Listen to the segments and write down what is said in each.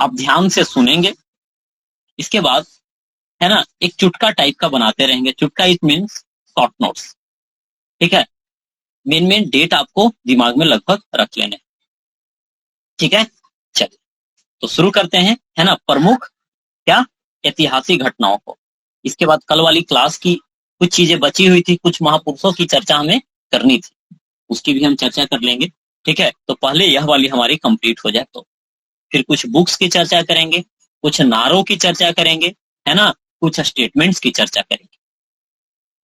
आप ध्यान से सुनेंगे, इसके बाद है ना एक चुटका टाइप का बनाते रहेंगे। चुटका इट मीन्स शॉर्ट नोट्स। ठीक है, मेन मेन डेट आपको दिमाग में लगभग रख लेने। ठीक है, चलिए तो शुरू करते हैं, है ना, प्रमुख क्या ऐतिहासिक घटनाओं को। इसके बाद कल वाली क्लास की कुछ चीजें बची हुई थी, कुछ महापुरुषों की चर्चा हमें करनी थी, उसकी भी हम चर्चा कर लेंगे। ठीक है, तो पहले यह वाली हमारी कंप्लीट हो जाए, तो फिर कुछ बुक्स की चर्चा करेंगे, कुछ नारों की चर्चा करेंगे, है ना, कुछ स्टेटमेंट्स की चर्चा करेंगे।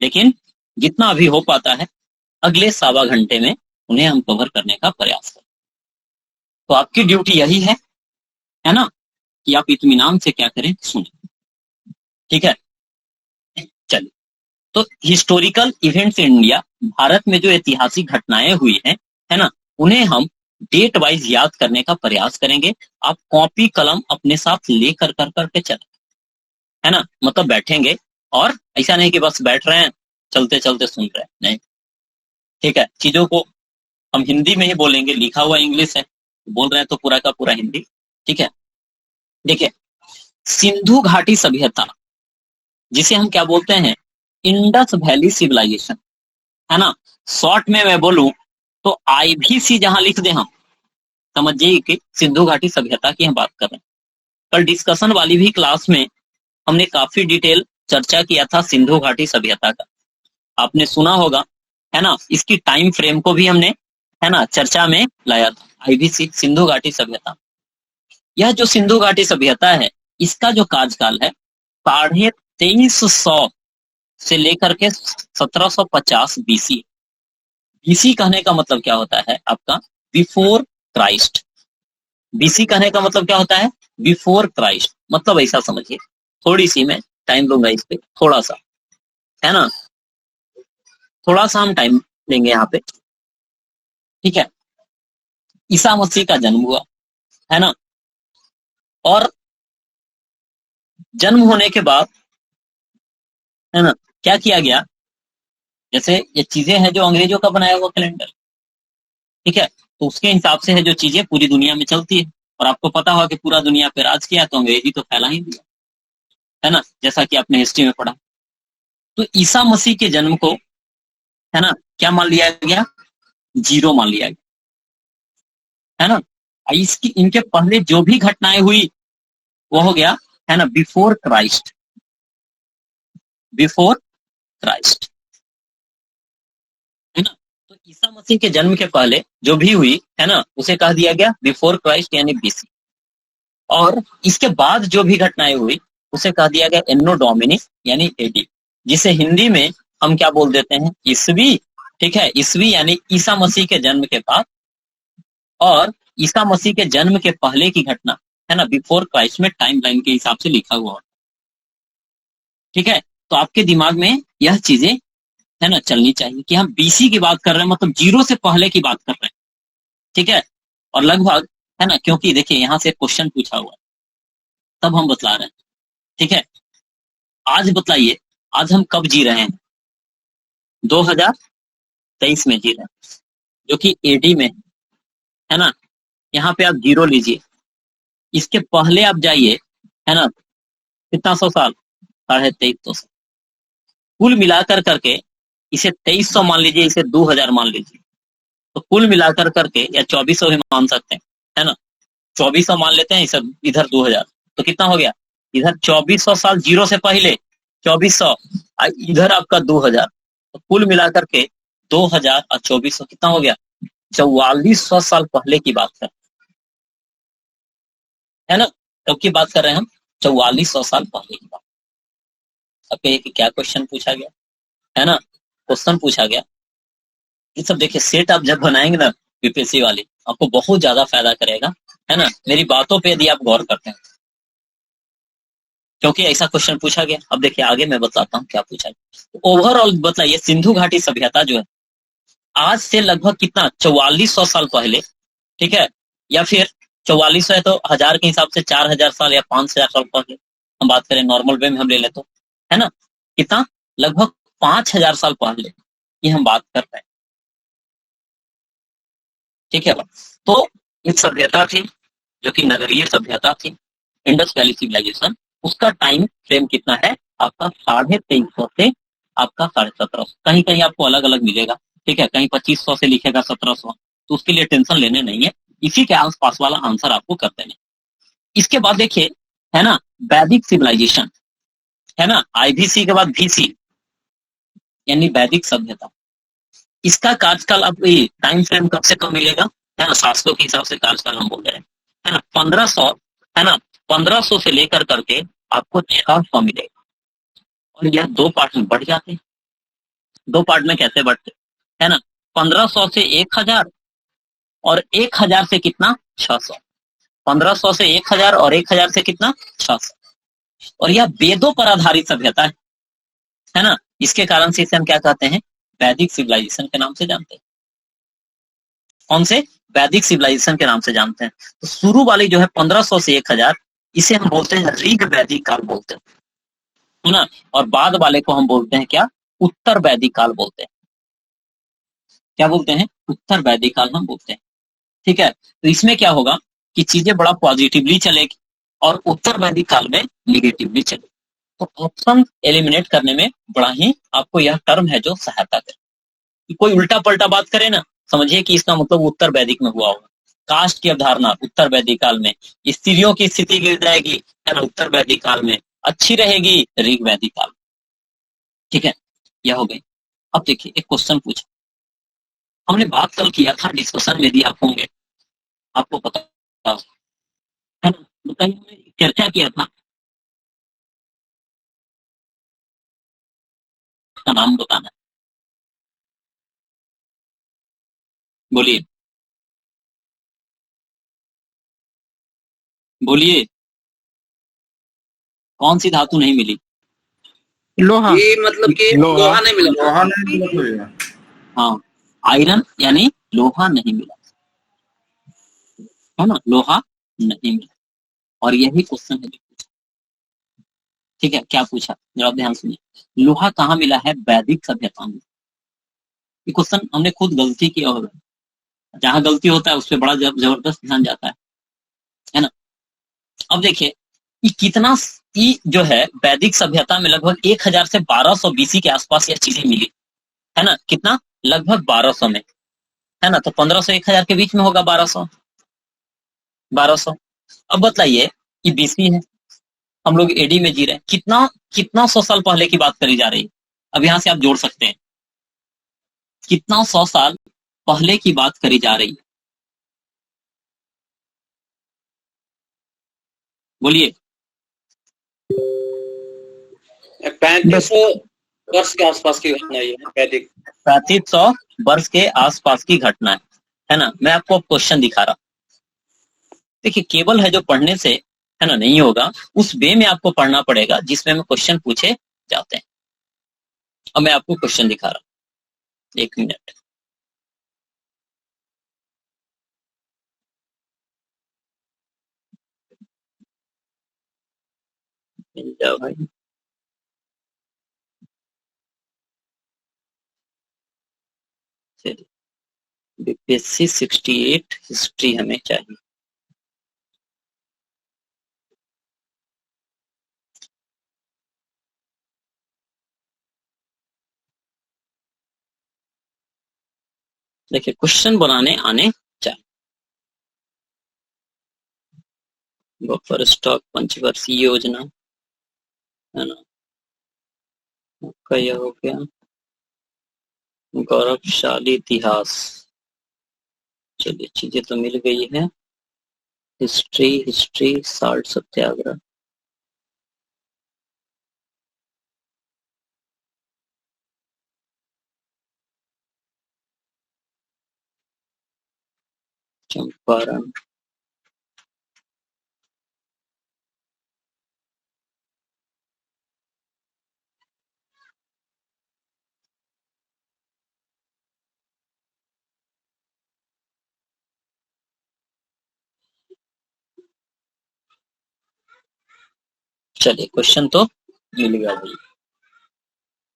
लेकिन जितना अभी हो पाता है अगले सवा घंटे में उन्हें हम कवर करने का प्रयास करें। तो आपकी ड्यूटी यही है ना, कि आप इत्मीनान से क्या करें, सुने। ठीक है, चलिए तो historical events in India, Bharat में जो ऐतिहासिक घटनाएं हुई हैं, है ना, उन्हें हम डेट वाइज याद करने का प्रयास करेंगे। आप कॉपी कलम अपने साथ लेकर कर करके चलें, है ना, मतलब बैठेंगे, और ऐसा नहीं कि बस बैठ रहे हैं चलते चलते सुन रहे हैं, नहीं। ठीक है, चीजों को हम हिंदी में ही बोलेंगे, लिखा हुआ इंग्लिश है, बोल रहे हैं तो पूरा का पूरा हिंदी। ठीक है, देखिए सिंधु घाटी सभ्यता, जिसे हम क्या बोलते हैं, इंडस वैली सिविलाइजेशन, है ना, शॉर्ट में मैं बोलूं तो IVC जहां लिख दे हम समझ जाइए कि सिंधु घाटी सभ्यता की हम बात कर रहे हैं। कल डिस्कशन वाली भी क्लास में हमने काफी डिटेल चर्चा किया था सिंधु घाटी सभ्यता का, आपने सुना होगा, है ना। इसकी टाइम फ्रेम को भी हमने, है ना, चर्चा में लाया था। IVC सिंधु घाटी सभ्यता, यह जो सिंधु घाटी सभ्यता है, इसका जो कार्यकाल है 2350 से लेकर के 1750 BC। BC कहने का मतलब क्या होता है आपका, बिफोर क्राइस्ट। BC कहने का मतलब क्या होता है, बिफोर क्राइस्ट। मतलब ऐसा समझिए, थोड़ी सी मैं टाइम लूंगा इस पे, थोड़ा सा, है ना, थोड़ा सा हम टाइम लेंगे यहाँ पे। ठीक है, ईसा मसीह का जन्म हुआ, है ना, और जन्म होने के बाद, है ना, क्या किया गया, जैसे ये चीजें हैं जो अंग्रेजों का बनाया हुआ कैलेंडर, ठीक है, तो उसके हिसाब से है जो चीजें पूरी दुनिया में चलती है। और आपको पता होगा कि पूरा दुनिया पे राज किया तो अंग्रेजी तो फैला ही दिया, है ना, जैसा कि आपने हिस्ट्री में पढ़ा। तो ईसा मसीह के जन्म को, है ना, क्या मान लिया गया, जीरो मान लिया गया, है ना। इसकी इनके पहले जो भी घटनाएं हुई वो हो गया, है ना, बिफोर क्राइस्ट, बिफोर क्राइस्ट, है ना। तो ईसा मसीह के जन्म के पहले जो भी हुई, है ना, उसे कह दिया गया बिफोर क्राइस्ट यानी BC। और इसके बाद जो भी घटनाएं हुई उसे कह दिया गया एन्नो डोमिनी यानी AD, जिसे हिंदी में हम क्या बोल देते हैं, ईसवी। ठीक है, ईसवी यानी ईसा मसीह के जन्म के बाद, और ईसा मसीह के जन्म के पहले की घटना, है ना, बिफोर क्राइस्ट में टाइम लाइन के हिसाब से लिखा हुआ। ठीक है, तो आपके दिमाग में यह चीजें, है ना, चलनी चाहिए कि हम BC की बात कर रहे हैं, मतलब जीरो से पहले की बात कर रहे हैं। ठीक है, और लगभग, है ना, क्योंकि देखिए यहां से क्वेश्चन पूछा हुआ है तब हम बतला रहे हैं। ठीक है, आज बतलाइए, आज हम कब जी रहे हैं, 2023 में जी रहे हैं, जो कि AD में है ना। यहाँ पे आप जीरो लीजिए, इसके पहले आप जाइए, है ना, कितना 100 साल, 2350। कुल मिलाकर करके इसे 2300 मान लीजिए, इसे 2000 मान लीजिए, तो कुल मिलाकर करके, या 2400 भी मान सकते हैं, है ना, 2400 मान लेते हैं, इसे इधर 2000, तो कितना हो गया, इधर 2400 साल जीरो से पहले 2400, इधर आपका 2000, तो कुल मिलाकर के 2000 और 2400 कितना हो गया, 4400 साल पहले की बात कर, है ना, कब की बात कर रहे हैं हम, 4400 साल पहले की बात। अब कहिए कि क्या क्वेश्चन पूछा गया, है ना, क्वेश्चन पूछा गया, ये सब देखिए सेट आप जब बनाएंगे ना BPSC वाली, आपको बहुत ज्यादा फायदा करेगा, है ना, मेरी बातों पे यदि आप गौर करते हैं, क्योंकि ऐसा क्वेश्चन पूछा गया। अब देखिए आगे मैं बताता हूँ क्या पूछा गया। तो ओवरऑल बताइए, सिंधु घाटी सभ्यता जो है आज से लगभग कितना, 4400 साल पहले, ठीक है, या फिर 4400 है तो हजार के हिसाब से 4000 साल या 5000 साल पहले हम बात करें, नॉर्मल वे में हम ले ले तो, है ना, कितना, लगभग 5000 साल पहले की हम बात कर रहे हैं। ठीक है, तो एक सभ्यता थी जो कि नगरीय सभ्यता थी, इंडस वैली सिविलाइजेशन, उसका टाइम फ्रेम कितना है आपका 2350 से आपका 1750। कहीं कहीं आपको अलग अलग मिलेगा, ठीक है, कहीं 2500 से लिखेगा 1700, तो उसके लिए टेंशन लेने नहीं है, इसी के आसपास वाला आंसर आपको कर देना। इसके बाद देखिए, है ना, वैदिक सिविलाइजेशन, है ना, आईवीसी के बाद वीसी यानी वैदिक सभ्यता, इसका कार्यकाल अब टाइम फ्रेम कब से कब मिलेगा, है ना, शास्त्रों के हिसाब से कार्यकाल हम बोल रहे हैं, है ना, 1500, है ना, 1500 से लेकर करके आपको 600 मिलेगा। और यह दो पार्ट में बढ़ जाते हैं। दो पार्ट में कैसे बढ़ते, है ना, 1500 से 1000 और 1000 से कितना 600, 1500 से 1000 और 1000 से कितना 600। और यह वेदों पर आधारित सभ्यता है ना, इसके कारण से इसे हम क्या कहते हैं, वैदिक सिविलाइजेशन के नाम से जानते हैं। कौन से, वैदिक सिविलाइजेशन के नाम से जानते हैं। तो शुरू वाली जो है 1500 से 1000, इसे हम बोलते हैं ऋग वैदिक काल बोलते हैं, है ना, और बाद वाले को हम बोलते हैं क्या, उत्तर वैदिक काल बोलते हैं। क्या बोलते हैं, उत्तर वैदिक काल हम बोलते हैं, ठीक है। तो इसमें क्या होगा कि चीजें बड़ा पॉजिटिवली चलेगी और उत्तर वैदिक काल में निगेटिवली चलेगी। तो ऑप्शन एलिमिनेट करने में बड़ा ही आपको यह टर्म है जो सहायता करे। कोई उल्टा पलटा बात करे ना, समझिए कि इसका मतलब उत्तर वैदिक में हुआ होगा। कास्ट की अवधारणा उत्तर वैदिक काल में, स्त्रियों की स्थिति गिर जाएगी, है ना, उत्तर वैदिक काल में, अच्छी रहेगी ऋग वैदिक काल, ठीक है, यह हो गई। अब देखिए एक क्वेश्चन पूछा, हमने बात कल किया था, डिस्कशन में दिया आप होंगे, आपको पता है ना, बताइए, हमने चर्चा किया था, उसका नाम बताना, बोलिए बोलिए, कौन सी धातु नहीं मिली, लोहा, ये मतलब कि लोहा लोहा नहीं मिला, लोहा नहीं मिला। हाँ, आयरन यानी लोहा नहीं मिला, है ना, लोहा नहीं मिला। और यही क्वेश्चन है जो पूछा, ठीक है, क्या पूछा जरा ध्यान सुनिए, लोहा कहाँ मिला है वैदिक सभ्यता में। ये क्वेश्चन हमने खुद गलती की, और जहां गलती होता है उस पर बड़ा जबरदस्त ध्यान जाता है ना। अब देखिए ये कितना, ये जो है वैदिक सभ्यता में लगभग 1000 से 1200 बीसी के आसपास यह चीजें मिली, है ना, कितना, लगभग 1200 में, है ना, तो 1500 1000 के बीच में होगा 1200, 1200। अब बताइए ये बीसी है, हम लोग एडी में जी रहे हैं, कितना कितना 100 साल पहले की बात करी जा रही है। अब यहां से आप जोड़ सकते हैं, कितना 100 साल पहले की बात करी जा रही है, बोलिए। 3500 वर्ष के आसपास की घटना ये है, वैदिक। 3500 वर्ष के आसपास की घटना है ना। मैं आपको क्वेश्चन दिखा रहा, देखिए केवल है जो पढ़ने से, है ना, नहीं होगा, उस वे में आपको पढ़ना पड़ेगा जिसमें में क्वेश्चन पूछे जाते हैं। अब मैं आपको क्वेश्चन दिखा रहा हूं, एक मिनट, मिल जाओ भाई, चलिए, बीपीएससी 68 हिस्ट्री हमें चाहिए। देखिए क्वेश्चन बनाने आने चाहिए। बफर स्टॉक पंचवर्षीय योजना, है ना, आपका यह हो गया गौरवशाली इतिहास, चलिए चीजें तो मिल गई है, हिस्ट्री हिस्ट्री साल्ट सत्याग्रह, चंपारण, चलिए क्वेश्चन तो मिल गया भाई,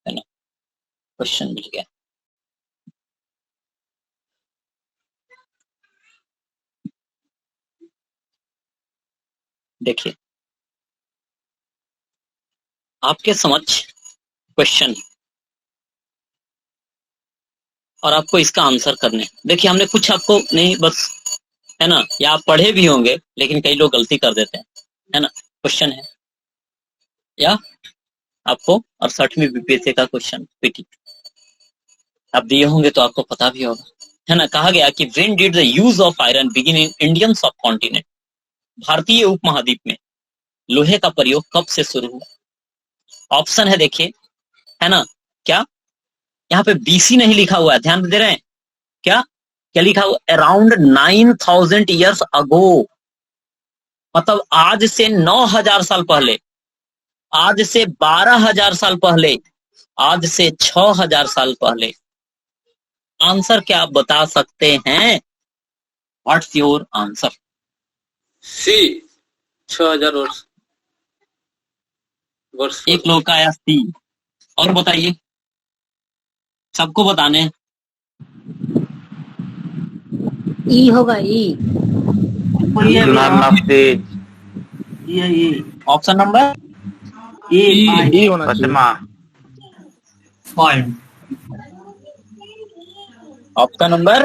है ना, क्वेश्चन मिल गया। देखिए आपके समक्ष क्वेश्चन और आपको इसका आंसर करने। देखिए हमने कुछ आपको नहीं, बस है ना, या आप पढ़े भी होंगे लेकिन कई लोग गलती कर देते हैं, है ना। क्वेश्चन है या आपको 68वीं बीपीएससी का क्वेश्चन पीटी आप दिए होंगे तो आपको पता भी होगा, है ना। कहा गया कि when did the use of iron begin in Indian सब कॉन्टिनेंट, भारतीय उपमहाद्वीप में लोहे का प्रयोग कब से शुरू हुआ। ऑप्शन है देखिए, है ना, क्या यहाँ पे बीसी नहीं लिखा हुआ है, ध्यान दे रहे हैं, क्या क्या लिखा हुआ, अराउंड 9000 ईयर्स अगो, मतलब आज से 9000 साल पहले, आज से 12000 साल पहले, आज से 6000 साल पहले। आंसर क्या आप बता सकते हैं? What's your answer? सी 6000 वर्ष। एक लोग का आया सी, और बताइए, सबको बताने हैं। ई होगा, ई ऑप्शन नंबर ई होना चाहिए। Option number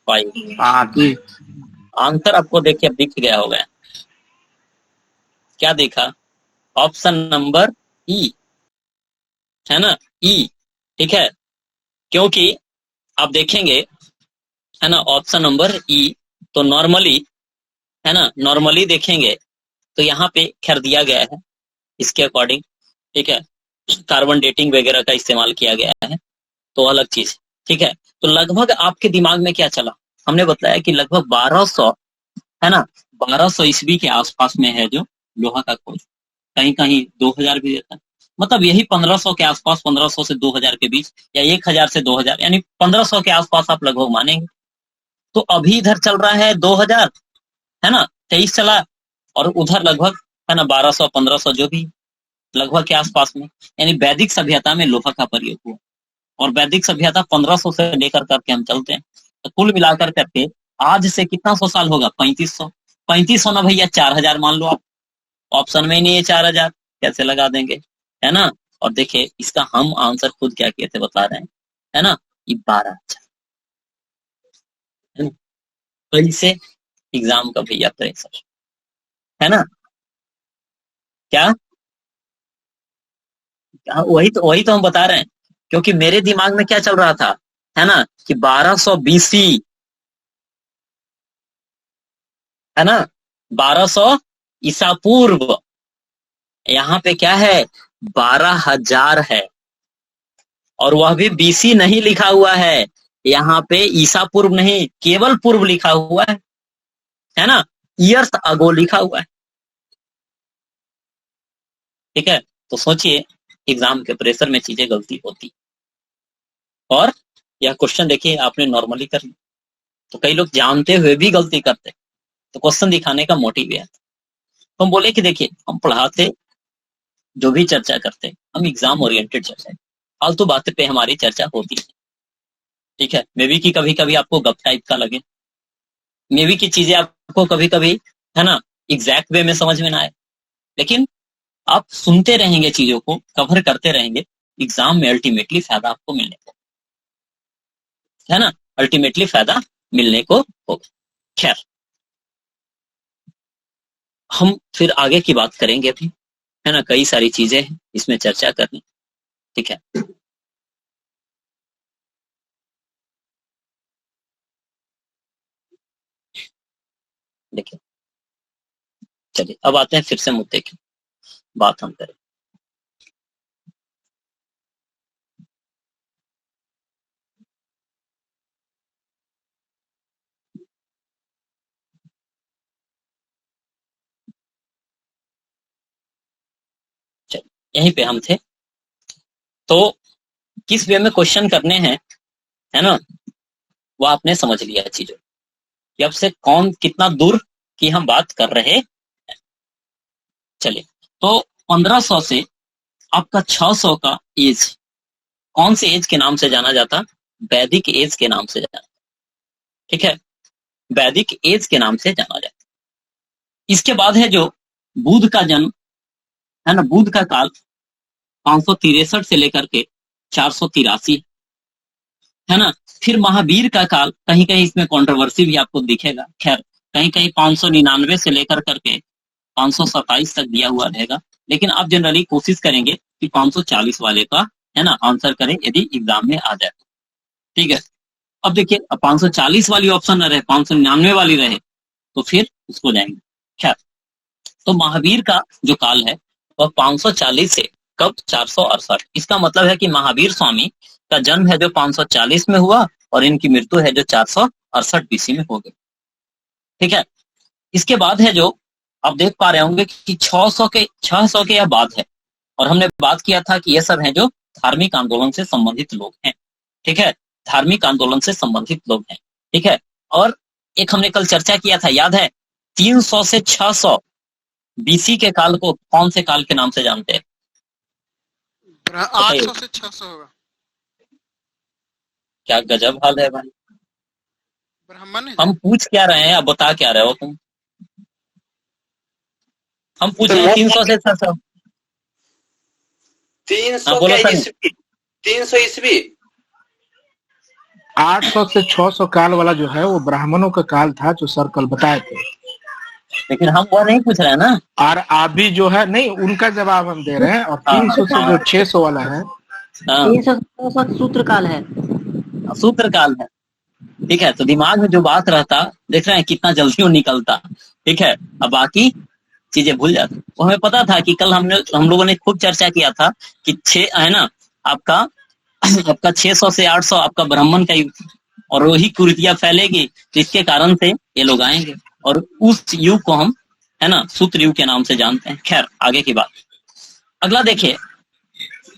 5। आंसर आपको देखिए दिख गया होगा, क्या देखा? ऑप्शन नंबर ई, है ना, ई, ठीक है। क्योंकि आप देखेंगे, है ना, ऑप्शन नंबर ई तो नॉर्मली, है ना, नॉर्मली देखेंगे तो यहाँ पे खैर दिया गया है इसके अकॉर्डिंग, ठीक है, कार्बन डेटिंग वगैरह का इस्तेमाल किया गया है, तो अलग चीज, ठीक है। तो लगभग आपके दिमाग में क्या चला, हमने बताया कि लगभग 1200, है ना, 1200 ईस्वी के आसपास में है जो लोहा का खोज, कहीं कहीं 2000 भी देता है, मतलब यही 1500 के आसपास, 1500 से 2000 के बीच, या 1000 से 2000, यानी 1500 के आसपास आप लगभग मानेंगे। तो अभी इधर चल रहा है 2000, है ना, 23 चला, और उधर लगभग, है ना, 1200 1500 जो भी लगभग के आसपास में, यानी वैदिक सभ्यता में लोहा का प्रयोग हुआ। और वैदिक सभ्यता 1500 से लेकर करके हम चलते हैं, तो कुल मिलाकर करके आज से कितना सौ साल होगा? 3500। 3500 ना भैया, 4000 मान लो आप, ऑप्शन में ही नहीं है 4000, कैसे लगा देंगे, है ना। और देखिए इसका हम आंसर खुद क्या किए थे बता रहे हैं, है ना, ये 12,000, है ना। कैसे? एग्जाम का भैया प्रेशर, है ना, क्या वही तो हम बता रहे हैं, क्योंकि मेरे दिमाग में क्या चल रहा था, है ना, कि 1200 बीसी, है ना, 1200 ईसा पूर्व, यहाँ पे क्या है, 12,000 है, और वह भी बीसी नहीं लिखा हुआ है, यहाँ पे ईसा पूर्व नहीं, केवल पूर्व लिखा हुआ है ना, ईयर्स अगो लिखा हुआ है, ठीक है। तो सोचिए, एग्जाम के प्रेशर में चीजें गलती होती, और यह क्वेश्चन देखिए आपने नॉर्मली कर लिया, तो कई लोग जानते हुए भी गलती करते, तो क्वेश्चन दिखाने का मोटिव है। तो हम बोले कि देखिए हम पढ़ाते, जो भी चर्चा करते, हम एग्जाम ओरिएंटेड चर्चा, फालतू बातें पे हमारी चर्चा होती है, ठीक है। मे बी कि कभी कभी आपको गप टाइप का लगे, मे बी की चीजें आपको कभी कभी, है ना, एग्जैक्ट वे में समझ में ना आए, लेकिन आप सुनते रहेंगे, चीजों को कवर करते रहेंगे, एग्जाम में अल्टीमेटली फायदा आपको मिलने को, है ना, अल्टीमेटली फायदा मिलने को होगा। खैर, हम फिर आगे की बात करेंगे अभी, है ना, कई सारी चीजें हैं इसमें चर्चा करनी, ठीक है। देखिए, चलिए अब आते हैं फिर से मुद्दे की बात हम करें। चलिए यहीं पे हम थे, तो किस वे में क्वेश्चन करने हैं, है ना, वो आपने समझ लिया चीजों कि अब से कौन कितना दूर की हम बात कर रहे हैं। चलिए, तो 1500 से आपका 600 का एज कौन से एज के नाम से जाना जाता? वैदिक एज के नाम से जाना, ठीक है, वैदिक एज के नाम से जाना जाता। इसके बाद है जो बुध का जन्म, है ना, बुध का काल, 563 से लेकर के 483, है ना। फिर महावीर का काल, कहीं कहीं इसमें कंट्रोवर्सी भी आपको दिखेगा, खैर कहीं कहीं 599 से लेकर करके 527 तक दिया हुआ रहेगा, लेकिन आप जनरली कोशिश करेंगे कि 540 वाले का, है ना, आंसर करें यदि एग्जाम में आ जाए। ठीक है, अब देखिए 540 वाली ऑप्शन न रहे, 599 वाली रहे तो फिर उसको जाएंगे। खैर, तो महावीर का जो काल है वह 540 से कब 468, इसका मतलब है कि महावीर स्वामी का जन्म है जो 540 में हुआ और इनकी मृत्यु है जो 468 बीसी में हो गई। ठीक है, इसके बाद है जो आप देख पा रहे होंगे कि 600 के यह बात है, और हमने बात किया था कि ये सब है जो धार्मिक आंदोलन से संबंधित लोग हैं। ठीक है, धार्मिक आंदोलन से संबंधित लोग हैं। ठीक है, और एक हमने कल चर्चा किया था, याद है, 300 से 600 बीसी के काल को कौन से काल के नाम से जानते हैं? 800 से 600 होगा। क्या गजब हाल है भाई, ब्राह्मण हम पूछ क्या रहे हैं, अब बता क्या रहे हो तुम? हम पूछ रहे हैं 300 से 600। 300 ईस्वी 800 से 600 काल वाला जो है वो ब्राह्मणों का काल था, जो सर कल बताए थे। लेकिन हम वो नहीं पूछ रहे हैं ना, और अभी जो है नहीं, उनका जवाब हम दे रहे हैं। और 300 से जो 600 वाला है, 300 सूत्र काल है, सूत्र काल है। ठीक है, तो दिमाग में जो बात रहता, देख रहे हैं कितना जल्दी वो निकलता। ठीक है, अब बाकी चीजें भूल जाते। वो हमें पता था कि कल हम लोगों ने खूब चर्चा किया था कि 6 है ना, आपका 600 से 800 आपका ब्राह्मण का युग, और वही कुरीतियां फैलेगी, तो इसके कारण से ये लोग आएंगे, और उस युग को हम, है ना, सूत्र युग के नाम से जानते हैं। खैर, आगे की बात। अगला देखिए,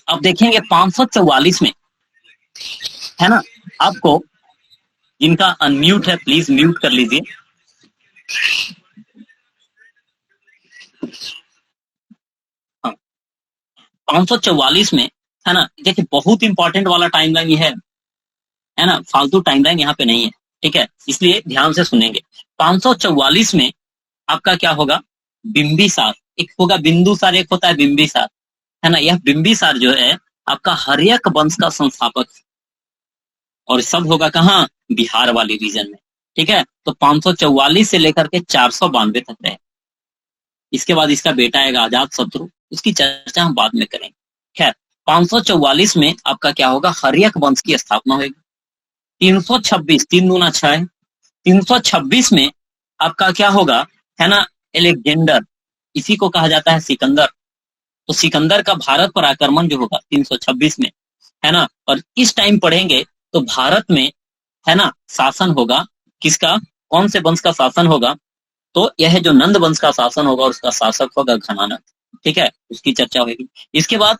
अब देखेंगे 544 में, है ना, आपको जिनका अनम्यूट है प्लीज म्यूट कर लीजिए। हाँ, 544 में, है ना, देखिए बहुत इंपॉर्टेंट वाला टाइमलाइन ये है ना, फालतू टाइमलाइन यहाँ पे नहीं है। ठीक है, इसलिए ध्यान से सुनेंगे। 544 में आपका क्या होगा? बिंबिसार, एक होगा बिंदुसार, एक होता है बिंबिसार, है ना। यह बिंबिसार जो है आपका हर्यक वंश का संस्थापक, और सब होगा कहाँ? बिहार वाली रीजन में। ठीक है, तो 544 से लेकर के 492 तक रहे। इसके बाद इसका बेटा आएगा अजात शत्रु, उसकी चर्चा हम बाद में करेंगे। खैर, 544 में आपका क्या होगा? हर्यक वंश की स्थापना होगी। 326, 3 दूना 6, 326 में आपका क्या होगा? है ना, एलेक्जेंडर, इसी को कहा जाता है सिकंदर। तो सिकंदर का भारत पर आक्रमण जो होगा 326 में, है ना। और इस टाइम पढ़ेंगे तो भारत में, है ना, शासन होगा किसका? कौन से वंश का शासन होगा? तो यह जो नंद वंश का शासन होगा, और उसका शासक होगा घनानंद। ठीक है, उसकी चर्चा होगी। इसके बाद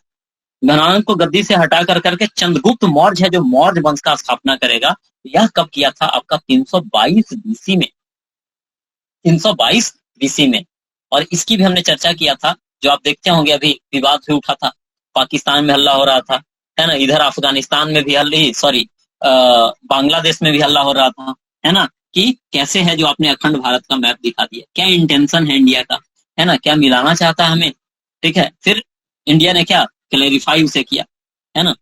घनानंद को गद्दी से हटा कर करके चंद्रगुप्त मौर्य है जो मौर्य वंश का स्थापना करेगा। यह कब किया था? आपका 322 बीसी में, 322 बीसी में। और इसकी भी हमने चर्चा किया था, जो आप देखते होंगे अभी विवाद भी उठा था, पाकिस्तान में हल्ला हो रहा था, है ना, इधर अफगानिस्तान में भी बांग्लादेश में भी हल्ला हो रहा था, है ना, कि कैसे है जो आपने अखंड भारत का मैप दिखा दिया, क्या इंटेंशन है इंडिया का, है ना, क्या मिलाना चाहता है हमें। ठीक है, फिर इंडिया ने क्या क्लेरिफाई उसे किया, है ना।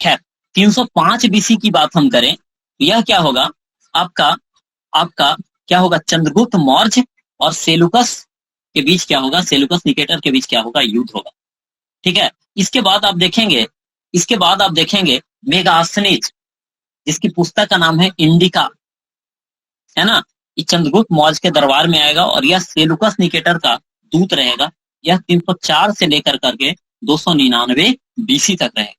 खैर, 305 बीसी की बात हम करें, यह क्या होगा? आपका क्या होगा? चंद्रगुप्त मौर्य और सेलुकस के बीच क्या होगा? सेलुकस निकेटर के बीच क्या होगा? युद्ध होगा। ठीक है, इसके बाद आप देखेंगे मेगास्थनीज, जिसकी पुस्तक का नाम है इंडिका, है ना, ये चंद्रगुप्त मौर्य के दरबार में आएगा, और यह सेलुकस निकेटर का दूत रहेगा। यह 304 से लेकर करके 299 बीसी तक रहेगा।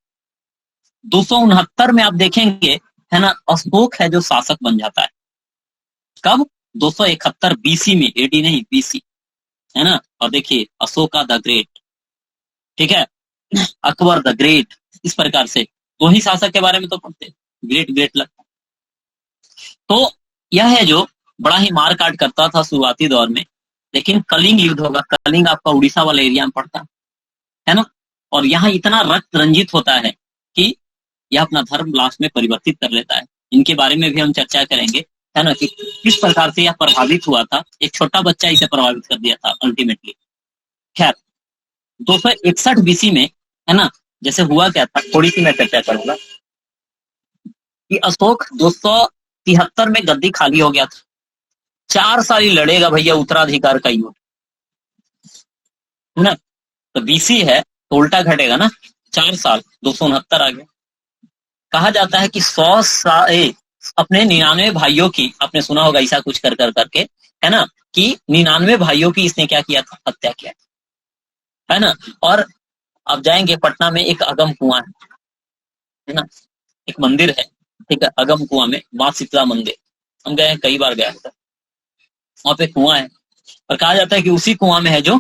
269 में आप देखेंगे, है ना, अशोक है जो शासक बन जाता है। कब? 271 बीसी में, एडी नहीं बीसी, है ना। और देखिए अशोका द ग्रेट, ठीक है, अकबर द ग्रेट, इस प्रकार से दो ही शासक के बारे में तो पढ़ते, ग्रेट लगता। तो यह है जो बड़ा ही मार काट करता था शुरुआती दौर में, लेकिन कलिंग युद्ध होगा। कलिंग आपका उड़ीसा वाले एरिया में पड़ता है ना, और यहाँ इतना रक्त रंजित होता है कि यह अपना धर्म लास्ट में परिवर्तित कर लेता है। इनके बारे में भी हम चर्चा करेंगे, है ना, कि किस प्रकार से यह प्रभावित हुआ था। एक छोटा बच्चा इसे प्रभावित कर दिया था अल्टीमेटली। खैर, 261 बीसी में है ना। जैसे हुआ क्या था, थोड़ी सी मैं चर्चा करूंगा कि अशोक 273 में गद्दी खाली हो गया था। 4 साल ही लड़ेगा भैया उत्तराधिकार का युद्ध, है ना। तो बीसी है तो उल्टा घटेगा ना, 4 साल 269 आ गया। कहा जाता है कि 100 साल अपने 99 भाइयों की, आपने सुना होगा ऐसा कुछ कर करके, है ना, कि 99 भाइयों की इसने क्या किया था, हत्या किया, है ना। और अब जाएंगे पटना में एक अगम कुआं है ना, एक मंदिर है, ठीक है, अगम कुआं में माँ शीतला मंदिर, हम गए, कई बार गया था। वहां पे कुआं है और कहा जाता है कि उसी कुआं में है जो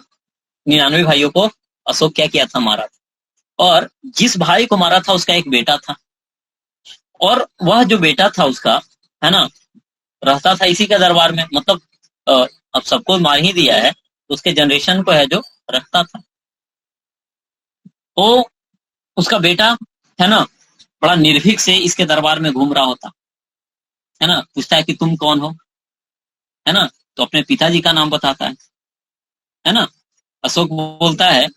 99 भाइयों को अशोक क्या किया था, मारा था। और जिस भाई को मारा था उसका एक बेटा था, और वह जो बेटा था उसका, है ना, रहता था इसी के दरबार में, मतलब अब सबको मार ही दिया है तो उसके जनरेशन को है जो रखता था। तो उसका बेटा, है ना, बड़ा निर्भीक से इसके दरबार में घूम रहा होता, है ना, पूछता है कि तुम कौन हो, है ना, तो अपने पिताजी का नाम बताता है ना। अशोक बोलता है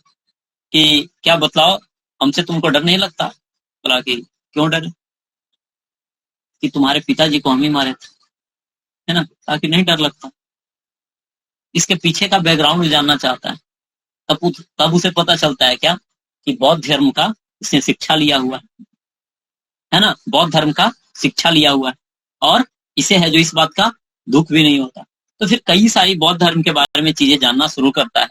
कि क्या बतलाओ, हमसे तुमको डर नहीं लगता? बोला कि क्यों डर, कि तुम्हारे पिताजी को हम ही मारे थे, है ना, ताकि नहीं डर लगता। इसके पीछे का बैकग्राउंड जानना चाहता है। तब उसे पता चलता है क्या, कि बौद्ध धर्म का इसने शिक्षा लिया हुआ है ना, बौद्ध धर्म का शिक्षा लिया हुआ है, और इसे है जो इस बात का दुख भी नहीं होता। तो फिर कई सारी बौद्ध धर्म के बारे में चीजें जानना शुरू करता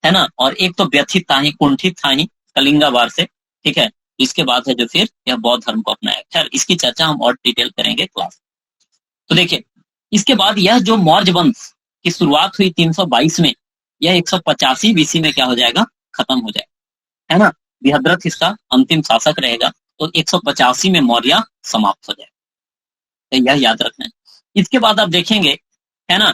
है ना। और एक तो व्यथित था ही, कुंठित था ही कलिंगा वार से, ठीक है। इसके बाद है जो फिर यह बौद्ध धर्म को अपनाया। खैर इसकी चर्चा हम और डिटेल करेंगे क्लास। तो देखिए, इसके बाद यह जो मौर्य वंश की शुरुआत हुई 322 में, यह 185 बीसी में क्या हो जाएगा, खत्म हो जाएगा, है ना। बृहद्रथ इसका अंतिम शासक रहेगा, तो 185 में मौर्य समाप्त हो जाएगा, तो यह याद रखना है। इसके बाद आप देखेंगे, है ना,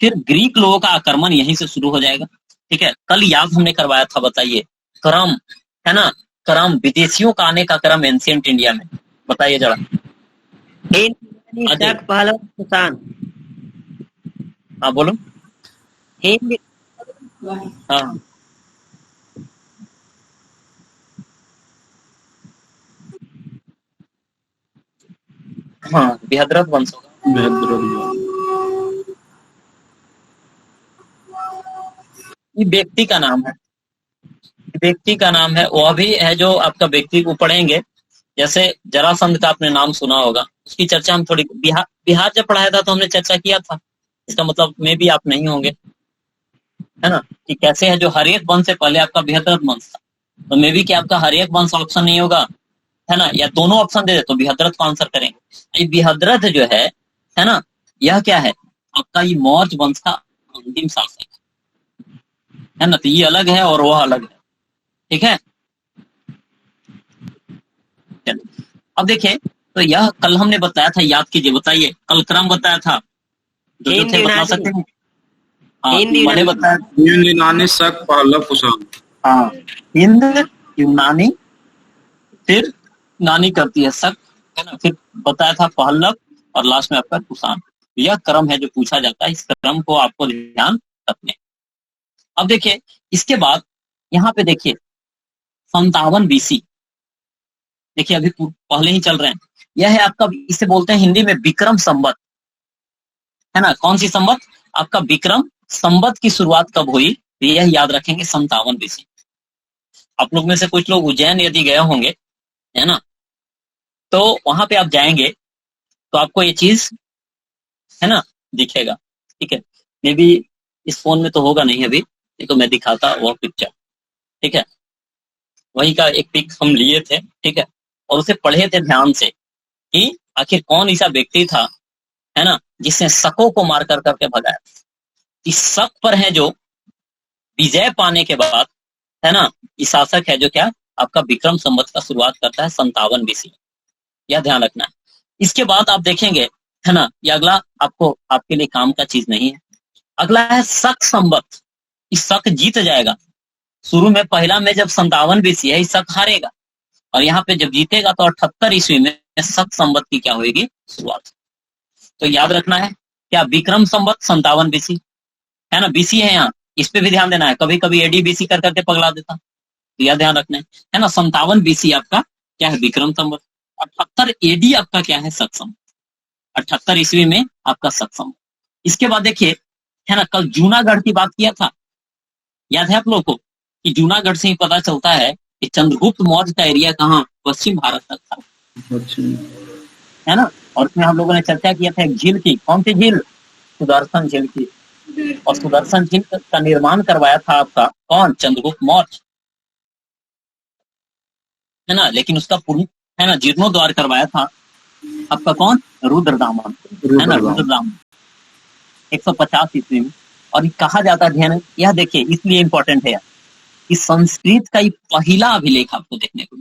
फिर ग्रीक लोगों का आक्रमण यहीं से शुरू हो जाएगा, ठीक है। कल याद हमने करवाया था, बताइए, क्रम, है ना, क्रम, विदेशियों का आने का क्रम एंशिएंट इंडिया में, बताइए जरा। पहलवा कुषाण। हाँ बोलो। हिंद। हाँ हाँ, बृहद्रथ वंश होगा। ये व्यक्ति का नाम है, व्यक्ति का नाम है, वह भी है जो आपका व्यक्ति को पढ़ेंगे। जैसे जरासंध का आपने नाम सुना होगा, उसकी चर्चा हम थोड़ी, बिहार जब पढ़ाया था तो हमने चर्चा किया था, इसका मतलब में भी आप नहीं होंगे, है ना, कि कैसे है जो हर एक वंश से पहले आपका बृहद्रथ वंश था। तो मे भी कि आपका हर एक वंश ऑप्शन नहीं होगा, है ना, या दोनों ऑप्शन दे दे तो बृहद्रथ को आंसर करेंगे। ये बृहद्रथ जो है ना, यह क्या है, आपका ये मौर्य वंश का अंतिम शासक है ना। तो ये अलग है और वह अलग है, ठीक है। अब देखिए, तो यह कल हमने बताया था, याद कीजिए, बताइए, कल क्रम बताया था, जो थे बता सकते हैं। हाँ, मैंने बताया हिंद, यूनानी, शक, पहलव, कुषाण। हाँ, हिंद, यूनानी, फिर नानी करती है शक, है ना, फिर बताया था पहलव, और लास्ट में आपका कुषाण। यह क्रम है जो पूछा जाता है, इस क्रम को आपको ध्यान रखने। अब देखिए, इसके बाद यहाँ पे देखिए 57 बीसी, देखिए अभी पहले ही चल रहे हैं। यह है आपका, इसे बोलते हैं हिंदी में विक्रम संवत, है ना। कौन सी संवत, आपका विक्रम संवत की शुरुआत कब हुई, तो यह याद रखेंगे 57 बीसी। आप लोग में से कुछ लोग उज्जैन यदि गए होंगे, है ना, तो वहां पे आप जाएंगे तो आपको ये चीज, है ना, दिखेगा, ठीक है। मे बी इस फोन में तो होगा नहीं अभी, नहीं तो मैं दिखाता वो पिक्चर, ठीक है। वही का एक पिक हम लिए थे, ठीक है, और उसे पढ़े थे ध्यान से कि आखिर कौन ऐसा व्यक्ति था, है ना, जिसने शकों को मार कर करके भगाया। इस शक पर है जो विजय पाने के बाद, है ना, इस शासक है जो क्या, आपका विक्रम संवत का शुरुआत करता है 57 बीसी, यह ध्यान रखना है। इसके बाद आप देखेंगे, है ना, ये अगला आपको, आपके लिए काम का चीज नहीं है। अगला है शक संवत। इस शक जीत जाएगा, शुरू में पहला में जब 57 बीसी है, इस शक हारेगा, और यहाँ पे जब जीतेगा तो 78 ईस्वी में शक संवत की क्या होगी, शुरुआत। तो याद रखना है क्या, विक्रम संवत 57 बीसी, है ना, बीसी है यहाँ, इस पे भी ध्यान देना है। कभी कभी एडी बीसी कर करके पगला देता, तो यह ध्यान रखना है ना। 57 BC आपका क्या है, विक्रम संवत। 78 AD आपका क्या है, सक्षम। 78 ईस्वी में आपका सक्षम। इसके बाद देखिए, है ना, कल जूनागढ़ की बात किया था, याद है आप लोगों को, कि जूनागढ़ से ही पता चलता है कि चंद्रगुप्त मौर्य का एरिया कहाँ, पश्चिम भारत तक था, है ना। और उसमें हम लोगों ने चर्चा किया था एक झील की, कौन सी झील, सुदर्शन झील की। और सुदर्शन झील का निर्माण करवाया था आपका कौन, चंद्रगुप्त मौर्य, है ना। लेकिन उसका पूर्ण, है ना, जीर्णोद्वार करवाया था आपका कौन, रुद्रदामन, है ना, रुद्रदामन 150 ईस्वी में। और ये कहा जाता है, ध्यान, यह देखिए इसलिए इंपॉर्टेंट है यार, कि संस्कृत का ये पहला अभिलेख आपको देखने को,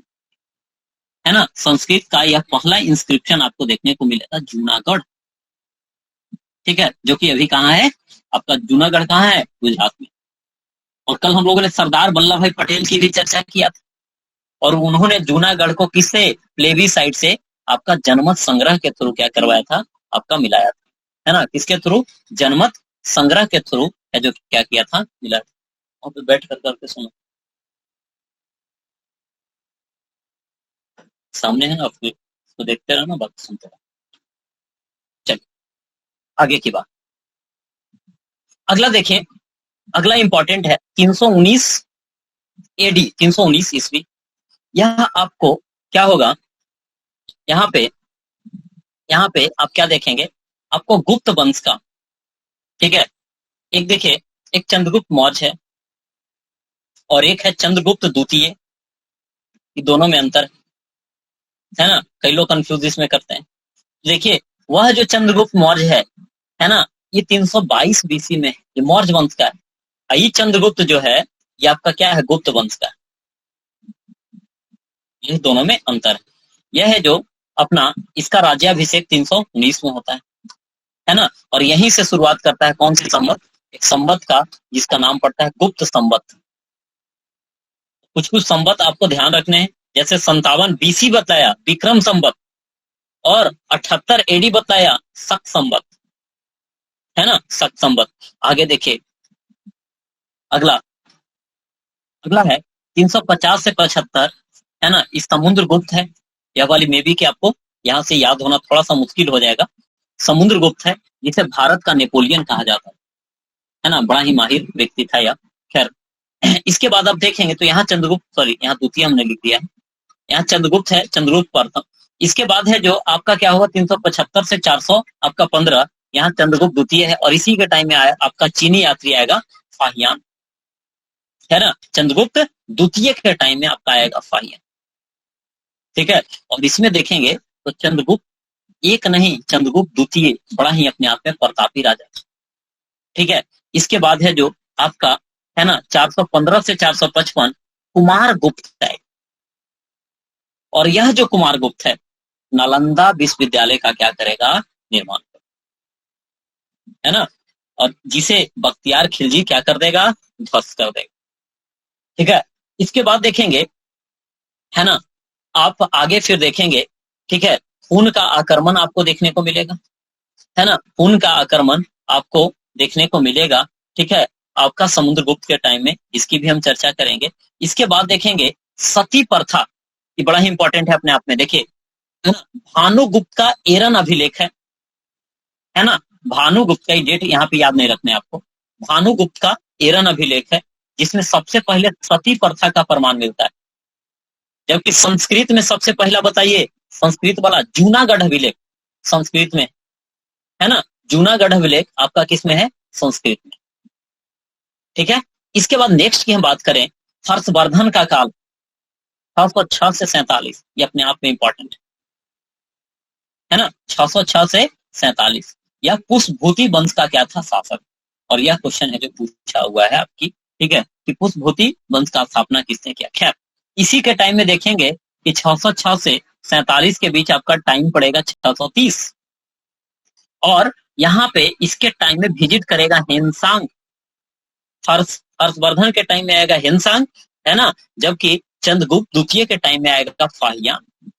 है ना, संस्कृत का यह पहला इंस्क्रिप्शन आपको देखने को मिलेगा जूनागढ़, ठीक है, जो कि अभी कहाँ है आपका, जूनागढ़ कहाँ है, गुजरात में। और कल हम लोगों ने सरदार वल्लभ भाई पटेल की भी चर्चा किया था, और उन्होंने जूनागढ़ को किससे, प्लेबीसाइट से आपका जनमत संग्रह के थ्रू क्या करवाया था, आपका मिलाया था, है ना, किसके थ्रू, जनमत संग्रह के थ्रू है जो क्या किया था, मिलाया था। और तो बैठ कर करके सुनो, सामने है ना आपके, तो देखते रहना, बात सुनते रहना। चलिए आगे की बात, अगला देखिए, अगला इंपॉर्टेंट है 319 AD, 319 ईस्वी। यह आपको क्या होगा, यहाँ पे आप क्या देखेंगे, आपको गुप्त वंश का, ठीक है, एक देखिए, एक चंद्रगुप्त मौर्य है और एक है चंद्रगुप्त द्वितीय, ये दोनों में अंतर है ना, कई लोग कंफ्यूज इसमें करते हैं। देखिए, वह जो चंद्रगुप्त मौर्य है ना, ये 322 BC में है, ये मौर्य वंश का है। और ये चंद्रगुप्त जो है, ये आपका क्या है, गुप्त वंश का है। इन दोनों में अंतर है। यह है जो अपना, इसका राज्याभिषेक 319 में होता है ना। और यहीं से शुरुआत करता है कौन सी संवत, एक संवत का जिसका नाम पड़ता है गुप्त संवत। कुछ कुछ संवत आपको ध्यान रखने हैं, जैसे 57 BC बताया विक्रम संवत, और 78 AD बताया शक संवत, है ना, शक संवत। आगे देखिए, अगला है 350 से 75, है ना, इस समुद्रगुप्त है। यह वाली मे बी कि आपको यहाँ से याद होना थोड़ा सा मुश्किल हो जाएगा। समुद्रगुप्त है, जिसे भारत का नेपोलियन कहा जाता है ना, बड़ा ही माहिर व्यक्ति था यह। खैर, इसके बाद आप देखेंगे तो यहाँ चंद्रगुप्त, सॉरी यहाँ द्वितीय हमने लिख दिया है, यहाँ चंद्रगुप्त है, चंद्रगुप्त प्रथम। इसके बाद है जो आपका क्या होगा, 375 से 400 आपका 15, यहाँ चंद्रगुप्त द्वितीय है। और इसी के टाइम में आया आपका चीनी यात्री आएगा फाहियान, है ना, चंद्रगुप्त द्वितीय के टाइम में आपका आएगा फाहियान, ठीक है। और इसमें देखेंगे तो चंद्रगुप्त एक नहीं, चंद्रगुप्त द्वितीय बड़ा ही अपने आप में प्रतापी राजा, ठीक है। इसके बाद है जो आपका, है ना, 415 से 455 कुमार गुप्त है। और यह जो कुमार गुप्त है, नालंदा विश्वविद्यालय का क्या करेगा, निर्माण करेगा, है ना। और जिसे बख्तियार खिलजी क्या कर देगा, ध्वस्त कर देगा, ठीक है। इसके बाद देखेंगे, है ना, आप आगे फिर देखेंगे, ठीक है, हुन का आक्रमण आपको देखने को मिलेगा, है ना, हुन का आक्रमण आपको देखने को मिलेगा, ठीक है, आपका समुद्रगुप्त के टाइम में, इसकी भी हम चर्चा करेंगे। इसके बाद देखेंगे सती प्रथा, ये बड़ा ही इंपॉर्टेंट है अपने आप में। देखिए, भानुगुप्त का एरन अभिलेख है ना, भानुगुप्त का डेट यहाँ पे याद नहीं रखने आपको, भानुगुप्त का एरन अभिलेख है, जिसमें सबसे पहले सती प्रथा का प्रमाण मिलता है। जबकि संस्कृत में सबसे पहला बताइए, संस्कृत वाला जूनागढ़ अभिलेख संस्कृत में, है ना, जूनागढ़ अभिलेख आपका किस में है, संस्कृत में, ठीक है। इसके बाद नेक्स्ट की हम बात करें, हर्षवर्धन का काल 606 से 47, ये अपने आप में इंपॉर्टेंट है ना, 606 से 47। यह पुष्पभूति वंश का क्या था, शासक। और यह क्वेश्चन है जो पूछा हुआ है आपकी, ठीक है, कि पुष्पभूति वंश का स्थापना किसने किया। खैर, इसी के टाइम में देखेंगे कि 606 से 47 के बीच आपका टाइम पड़ेगा 630। और यहाँ पे इसके टाइम में विजिट करेगा हेनसांग, हर्षवर्धन के टाइम में आएगा हेनसांग, है ना, जबकि चंद्रगुप्त द्वितीय के टाइम में आएगा फाहियान।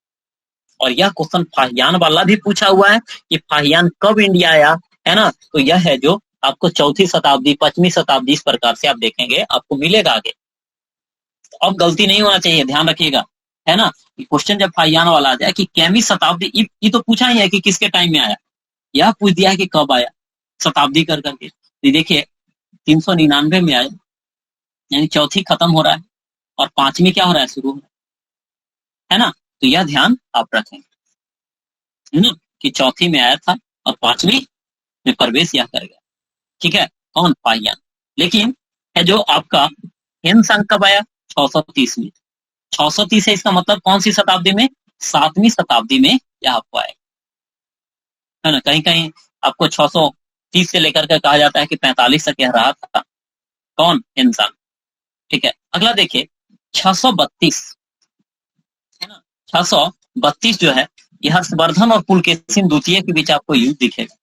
और यह क्वेश्चन फाहियान वाला भी पूछा हुआ है कि फाहियान कब इंडिया आया, है ना, तो यह है जो आपको 4वीं शताब्दी 5वीं शताब्दी, इस प्रकार से आप देखेंगे आपको मिलेगा आगे। अब गलती नहीं होना चाहिए, ध्यान रखिएगा, है ना। क्वेश्चन जब फाइयान वाला आ जाए कि कैमी शताब्दी, ये तो पूछा ही है कि किसके टाइम में आया, यह पूछ दिया है कि कब आया, शताब्दी कर करके। तो देखिए 399 में आया, यानी चौथी खत्म हो रहा है और पांचवी क्या हो रहा है, शुरू हो रहा है ना। तो यह ध्यान आप रखें, है ना, कि चौथी में आया था और पांचवी में प्रवेश यह कर गया। ठीक है, कौन, फाहियान। लेकिन है जो आपका हिंदुस्तान कब आया, 630 में। 630 है, इसका मतलब कौन सी शताब्दी में, 7वीं शताब्दी में यह आपको आएगा, है ना। कहीं कहीं आपको 630 से लेकर के कहा जाता है कि 45 तक यह रहा था, कौन, इंसान। ठीक है, अगला देखिए 632, है ना। 632 जो है, यह हर्षवर्धन और पुलकेशिन द्वितीय के बीच आपको युद्ध दिखेगा,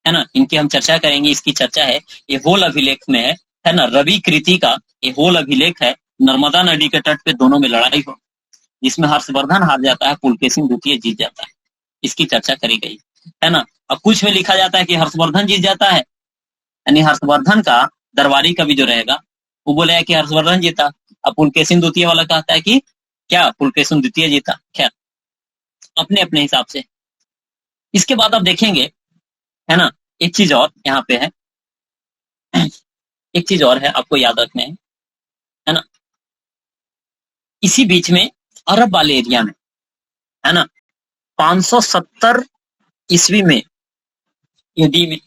है ना। इनकी हम चर्चा करेंगे, इसकी चर्चा है, ये होल अभिलेख में है ना। रवि कृति का ये होल अभिलेख है, नर्मदा नदी के तट पे दोनों में लड़ाई हो, जिसमें हर्षवर्धन हार जाता है, पुलकेशिन द्वितीय जीत जाता है, इसकी चर्चा करी गई, है ना। अब कुछ में लिखा जाता है कि हर्षवर्धन जीत जाता है, यानी हर्षवर्धन का दरबारी कवि जो रहेगा वो बोलेगा कि हर्षवर्धन जीता, अब पुलकेशिन द्वितीय वाला कहता है कि क्या, पुलकेशिन द्वितीय जीता। खैर, अपने अपने हिसाब से। इसके बाद आप देखेंगे, है ना, एक चीज और यहाँ पे है, एक चीज और है आपको याद रखने है ना। इसी बीच में अरब वाले एरिया में, है ना, 570 ईस्वी में, ईडी में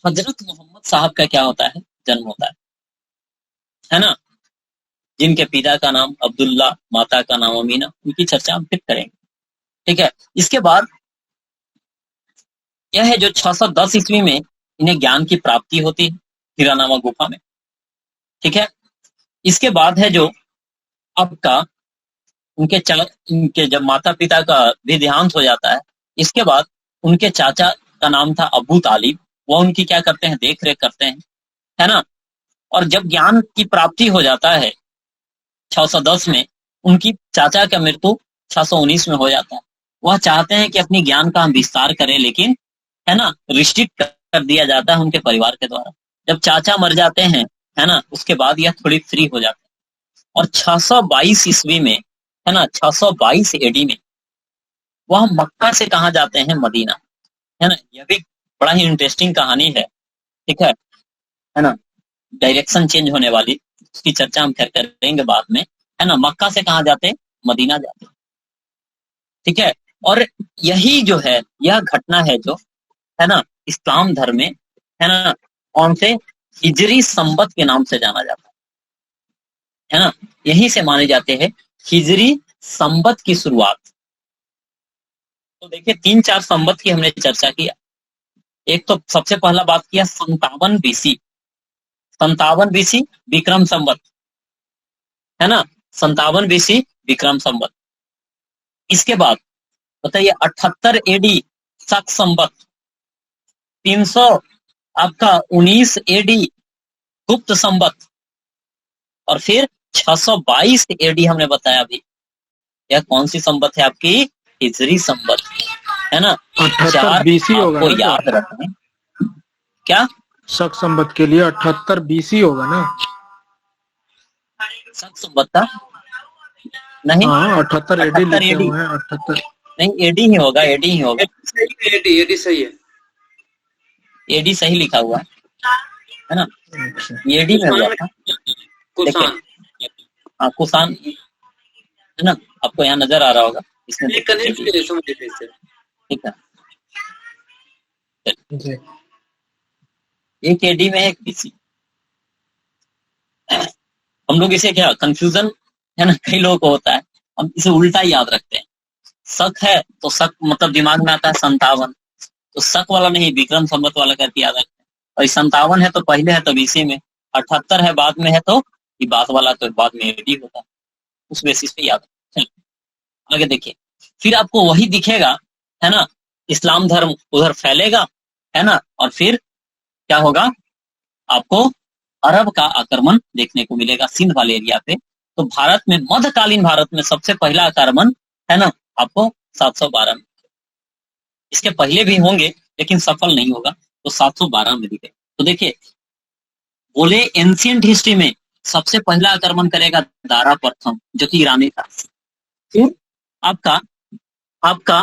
हजरत मोहम्मद साहब का क्या होता है, जन्म होता है ना। जिनके पिता का नाम अब्दुल्ला, माता का नाम अमीना, उनकी चर्चा हम फिर करेंगे। ठीक है, इसके बाद यह है जो 610 ईस्वी में इन्हें ज्ञान की प्राप्ति होती है हिरानामा गुफा में। ठीक है, इसके बाद है जो आपका इनके जब माता पिता का भी देहांत हो जाता है, इसके बाद उनके चाचा का नाम था अबू तालिब, वह उनकी क्या करते हैं, देख रेख करते हैं, है ना। और जब ज्ञान की प्राप्ति हो जाता है 610 में, उनकी चाचा का मृत्यु 619 में हो जाता है। वह चाहते हैं कि अपनी ज्ञान का हम विस्तार करें, लेकिन है ना, रिस्ट्रिक्ट कर दिया जाता है उनके परिवार के द्वारा। जब चाचा मर जाते हैं, है ना, उसके बाद यह थोड़ी फ्री हो जाते हैं। और 622 ईस्वी में, है ना, 622 एडी में वह मक्का से कहाँ जाते हैं, मदीना, है ना। यह भी बड़ा ही इंटरेस्टिंग कहानी है। ठीक है ना, डायरेक्शन चेंज होने वाली, उसकी चर्चा हम फिर करेंगे बाद में, है ना। मक्का से कहाँ जाते, मदीना जाते। ठीक है, और यही जो है, यह घटना है जो, है ना, इस्लाम धर्म में, है ना, कौन से, हिजरी संबत के नाम से जाना जाता है ना। यहीं से माने जाते हैं हिजरी संबत की शुरुआत। तो देखिए 3-4 संबत की हमने चर्चा किया। एक तो सबसे पहला बात किया 57 बीसी, 57 बीसी विक्रम संबत, है ना, 57 बीसी विक्रम संबत। इसके बाद बताइए 78 एडी शक संबत, 300 आपका 19 एडी गुप्त संबत, और फिर 622 एडी हमने बताया अभी, यह कौन सी संबत है आपकी, हिजरी संबत, है ना। 78 बीसी होगा आपको ना, याद रखना, क्या शक संबत के लिए 78 बीसी होगा ना, शक संबत था, नहीं, हाँ 78 एडी 78 लिखे एडी हुए हैं, 78 नहीं, एडी ही होगा, एडी ही होगा, एडी सही है, एडी सही लिखा हुआ है ना, अच्छा। एडी में हुआ था। कुसान, हाँ, कुसान, है ना, आपको यहाँ नजर आ रहा होगा इसमें, एक कनेक्ट के समझ लीजिए इससे। ठीक है, जी। एक एडी में है, एक बीसी। हम लोग इसे क्या कंफ्यूजन, है ना, कई लोगों को होता है, हम इसे उल्टा याद रखते हैं। शक है तो शक मतलब दिमाग में आता है 57, तो शक वाला नहीं, विक्रम संबत वाला करके याद रखते हैं। और 57 है तो पहले है तो बीसी में, 78 है बाद में है तो ये बात वाला तो बाद में एडी होता है, उस बेसिस पे याद रखें। आगे देखिए, फिर आपको वही दिखेगा, है ना, इस्लाम धर्म उधर फैलेगा, है ना, और फिर क्या होगा, आपको अरब का आक्रमण देखने को मिलेगा सिंध वाले एरिया पे। तो भारत में, मध्यकालीन भारत में सबसे पहला आक्रमण, है ना, आपको 712 में, इसके पहले भी होंगे लेकिन सफल नहीं होगा, तो 712 में दिखे। तो देखिए, बोले एंशियंट हिस्ट्री में सबसे पहला आक्रमण करेगा दारा प्रथम, जो कि ईरानी था। फिर आपका आपका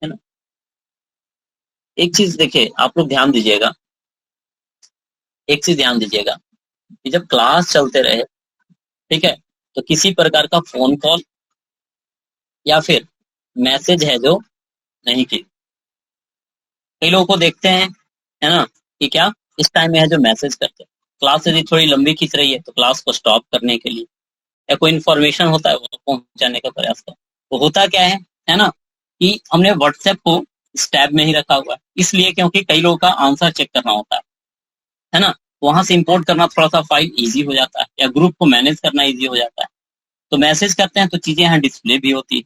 है ना, एक चीज देखिए, आप लोग ध्यान दीजिएगा, एक चीज ध्यान दीजिएगा कि जब क्लास चलते रहे, ठीक है, तो किसी प्रकार का फोन कॉल या फिर मैसेज है जो नहीं की। कई लोगों को देखते हैं, है ना, कि क्या इस टाइम में है जो मैसेज करते हैं। क्लास यदि थोड़ी लंबी खींच रही है तो क्लास को स्टॉप करने के लिए, या कोई इन्फॉर्मेशन होता है वो पहुंचाने का प्रयास कर। तो होता क्या है ना, कि हमने व्हाट्सएप को स्टैब में ही रखा हुआ है, इसलिए क्योंकि कई लोगों का आंसर चेक करना होता है ना, वहां से इंपोर्ट करना थोड़ा सा फाइल इजी हो जाता है, या ग्रुप को मैनेज करना इजी हो जाता है। तो मैसेज करते हैं तो चीजें यहाँ डिस्प्ले भी होती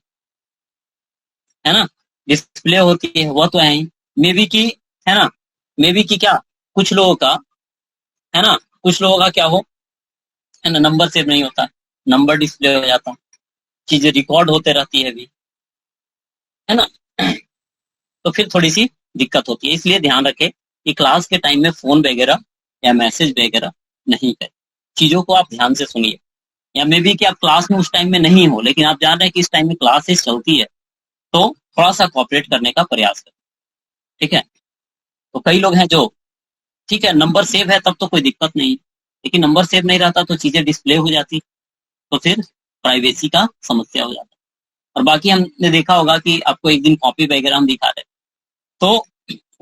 है ना, डिस्प्ले होती है, वह तो है ही। मे बी की, है ना, मे बी की क्या, कुछ लोगों का, है ना, कुछ लोगों का क्या हो, है ना, नंबर सेव नहीं होता, नंबर डिस्प्ले हो जाता, चीजें रिकॉर्ड होते रहती है अभी, है ना। तो फिर थोड़ी सी दिक्कत होती है, इसलिए ध्यान रखें कि क्लास के टाइम में फोन वगैरह या मैसेज वगैरह नहीं करें। चीजों को आप ध्यान से सुनिए। या मे बी कि आप क्लास में उस टाइम में नहीं हो, लेकिन आप जान रहे हैं कि इस टाइम में क्लासेस चलती है, तो थोड़ा सा कॉपरेट करने का प्रयास करें, ठीक है। तो कई लोग हैं जो, ठीक है, नंबर सेव है तब तो कोई दिक्कत नहीं, लेकिन नंबर सेव नहीं रहता तो चीजें डिस्प्ले हो जाती, तो फिर प्राइवेसी का समस्या हो जाता। और बाकी हमने देखा होगा कि आपको एक दिन कॉपी वगैरह हम दिखा रहे, तो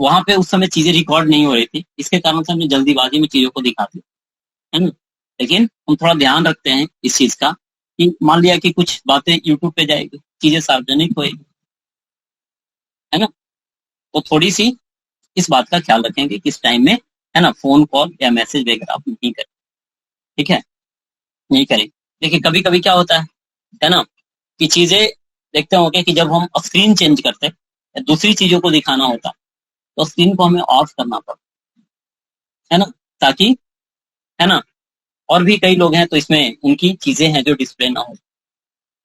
वहां पे उस समय चीजें रिकॉर्ड नहीं हो रही थी, इसके कारण से हमने जल्दीबाजी में चीजों को दिखाते, है ना। लेकिन हम थोड़ा ध्यान रखते हैं इस चीज का, कि मान लिया कि कुछ बातें यूट्यूब पे जाएगी, चीजें सार्वजनिक होएगी, है ना, तो थोड़ी सी इस बात का ख्याल रखेंगे कि इस टाइम में, है ना, फोन कॉल या मैसेज वगैरह आप नहीं करें, ठीक है, नहीं करें। देखिए कभी कभी क्या होता है ना, कि चीजें देखते होंगे कि जब हम स्क्रीन चेंज करते हैं या दूसरी चीजों को दिखाना होता, तो स्क्रीन को हमें ऑफ करना पड़ता है ना, ताकि, है ना, और भी कई लोग हैं तो इसमें उनकी चीजें हैं जो डिस्प्ले ना हो,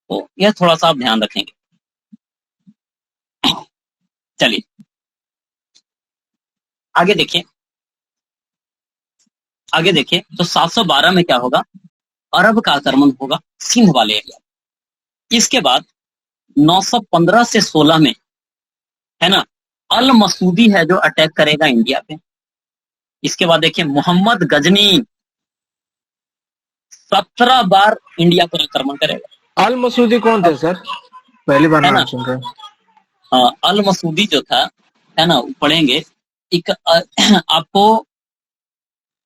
तो यह थोड़ा सा आप ध्यान रखेंगे। चलिए आगे देखिए, आगे देखिए, तो 712 में क्या होगा, अरब का आक्रमण होगा सिंध वाले एरिया। इसके बाद 915 से 16 में, है ना, अल मसूदी है जो अटैक करेगा इंडिया पे। इसके बाद देखिए मोहम्मद गजनी 17 बार इंडिया पर आक्रमण करेगा। अल मसूदी कौन थे सर? पहली बार है नाम ना, सुन रहे हैं। अल मसूदी जो था, है ना, वो पढ़ेंगे। एक आपको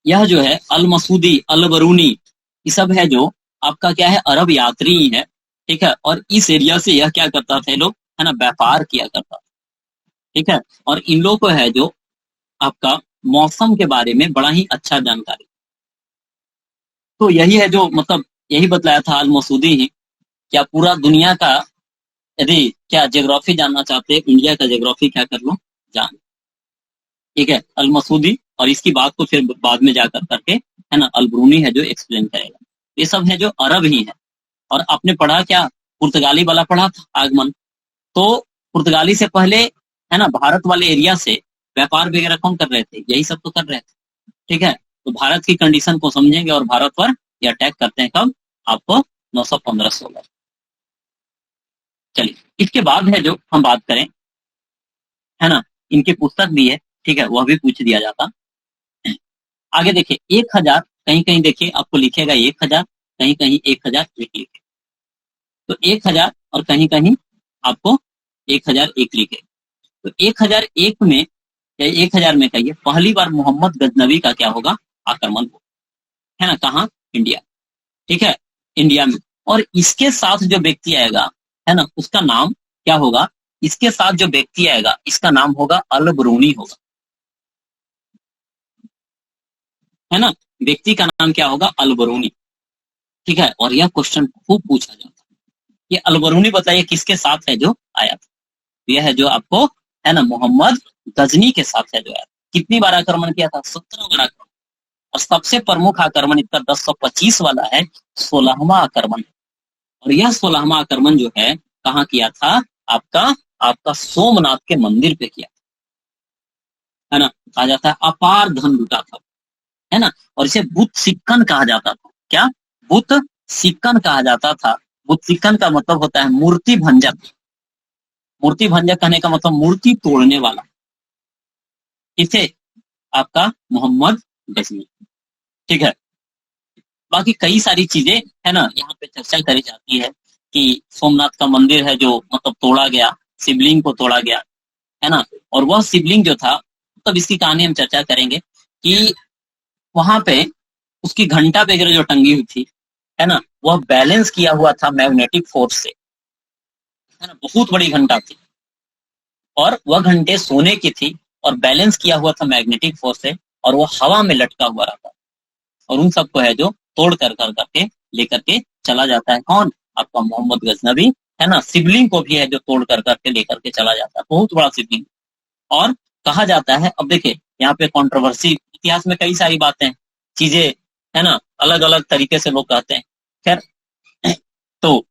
यह जो है अल मसूदी, अल बरूनी, ये सब है जो आपका क्या है, अरब यात्री ही है, ठीक है। और इस एरिया से यह क्या करता था, लोग, है ना, व्यापार किया करता, ठीक है। और इन लोगों को है जो आपका मौसम के बारे में बड़ा ही अच्छा जानकारी, तो यही है जो, मतलब यही बतलाया था अल मसूदी ही, क्या पूरा दुनिया का, यदि क्या ज्योग्राफी जानना चाहते हैं, इंडिया का ज्योग्राफी क्या कर लो, जान, ठीक है, अल मसूदी। और इसकी बात को फिर बाद में जाकर करके, है ना, अल ब्रूनी है जो एक्सप्लेन करेगा। ये सब है जो अरब ही है। और आपने पढ़ा क्या, पुर्तगाली वाला पढ़ा था आगमन, तो पुर्तगाली से पहले, है ना, भारत वाले एरिया से व्यापार वगैरह कौन कर रहे थे, यही सब तो कर रहे थे, ठीक है। तो भारत की कंडीशन को समझेंगे और भारत पर ये अटैक करते हैं कब, आपको 915-16। चलिए इसके बाद है जो हम बात करें, है ना, इनकी पुस्तक भी है, ठीक है, वह भी पूछ दिया जाता। आगे देखिए 1000, कहीं कहीं देखिए आपको लिखेगा 1000, कहीं कहीं 1001 लिखे, तो 1000 और कहीं कहीं आपको 1001 लिखे। तो 1001 में या 1000 में कहिए, पहली बार मोहम्मद गजनवी का क्या होगा, आक्रमण होगा, है ना, कहाँ, इंडिया, ठीक है, इंडिया में। और इसके साथ जो व्यक्ति आएगा, है ना, उसका नाम क्या होगा, इसके साथ जो व्यक्ति आएगा इसका नाम होगा अल ब्रूनी होगा, है ना, व्यक्ति का नाम क्या होगा, अल ब्रूनी, ठीक है। और यह क्वेश्चन खूब पूछा जाता है, ये अल ब्रूनी बताइए किसके साथ है जो आया था, यह है जो आपको, है ना, मोहम्मद गजनी के साथ है जो आया। कितनी बार आक्रमण किया था, 17 बार आक्रमण। और सबसे प्रमुख आक्रमण इसका 1025 वाला है, 16वां आक्रमण। और यह 16वां आक्रमण जो है कहाँ किया था, आपका आपका सोमनाथ के मंदिर पे किया, है ना। कहा जाता है अपार धन लूटा था, है ना। और इसे बुत सिक्कन कहा जाता था। क्या? बुत सिक्कन कहा जाता था। बुत सिक्कन का मतलब होता है मूर्ति भंजक। मूर्ति भंजक कहने का मतलब मूर्ति तोड़ने वाला। इसे आपका मोहम्मद गजनी। ठीक है। बाकी कई सारी चीजें है ना यहाँ पे चर्चा करी जाती है कि सोमनाथ का मंदिर है जो मतलब तोड़ा गया, शिवलिंग को तोड़ा गया, है ना। और वह शिवलिंग जो था, तब इसकी कहानी हम चर्चा करेंगे कि वहां पे उसकी घंटा वगैरह जो टंगी हुई थी, है ना, वह बैलेंस किया हुआ था मैग्नेटिक फोर्स से, है ना। बहुत बड़ी घंटा थी और वह घंटे सोने की थी और बैलेंस किया हुआ था मैग्नेटिक फोर्स से, और वो हवा में लटका हुआ रहता। और उन सबको है जो तोड़ कर कर करके लेकर के चला जाता है। कौन? आपका मोहम्मद गजनबी, है ना। शिवलिंग को भी है जो तोड़ कर करके लेकर के चला जाता है, बहुत बड़ा शिवलिंग। और कहा जाता है, अब देखिए यहाँ पे कंट्रोवर्सी, इतिहास में कई सारी बातें, चीजें, है ना, अलग अलग तरीके से लोग कहते हैं। खैर, तो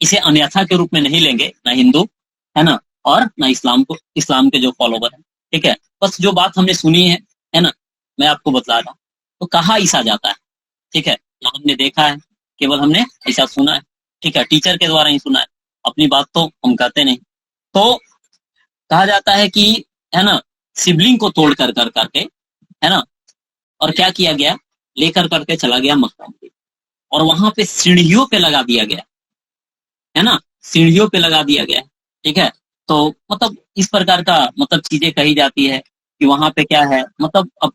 इसे अन्यथा के रूप में नहीं लेंगे, ना हिंदू, है ना, और ना इस्लाम को, इस्लाम के जो फॉलोवर हैं। ठीक है। बस जो बात हमने सुनी है ना, मैं आपको बता रहा हूं। तो कहा ईसा जाता है, ठीक है, ना हमने देखा है, केवल हमने ऐसा सुना है। ठीक है, टीचर के द्वारा ही सुना है, अपनी बात तो हम कहते नहीं। तो कहा जाता है कि, है ना, शिवलिंग को तोड़ कर कर करके, है ना, और क्या किया गया, लेकर करके चला गया मक्का में, और वहां पे सीढ़ियों पे लगा दिया गया, है ना, सीढ़ियों पे लगा दिया गया। ठीक है। तो मतलब इस प्रकार का मतलब चीजें कही जाती है कि वहां पे क्या है, मतलब अब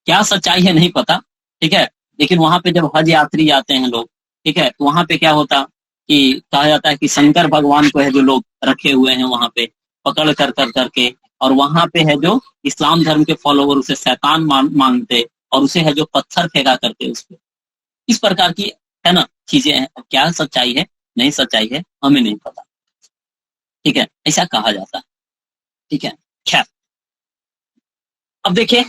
क्या सच्चाई है नहीं पता। ठीक है। लेकिन वहां पे जब हज यात्री जाते हैं लोग, ठीक है, तो वहां पे क्या होता कि कहा जाता है कि शंकर भगवान को है जो लोग रखे हुए हैं वहां पे पकड़ कर कर करके, और वहां पे है जो इस्लाम धर्म के फॉलोवर उसे शैतान मांगते, और उसे है जो पत्थर फेंका करते उस पे। इस प्रकार की, है ना, चीजें हैं। अब क्या सच्चाई है नहीं सच्चाई है हमें नहीं पता। ठीक है, ऐसा कहा जाता है। ठीक है। खैर, अब देखिए,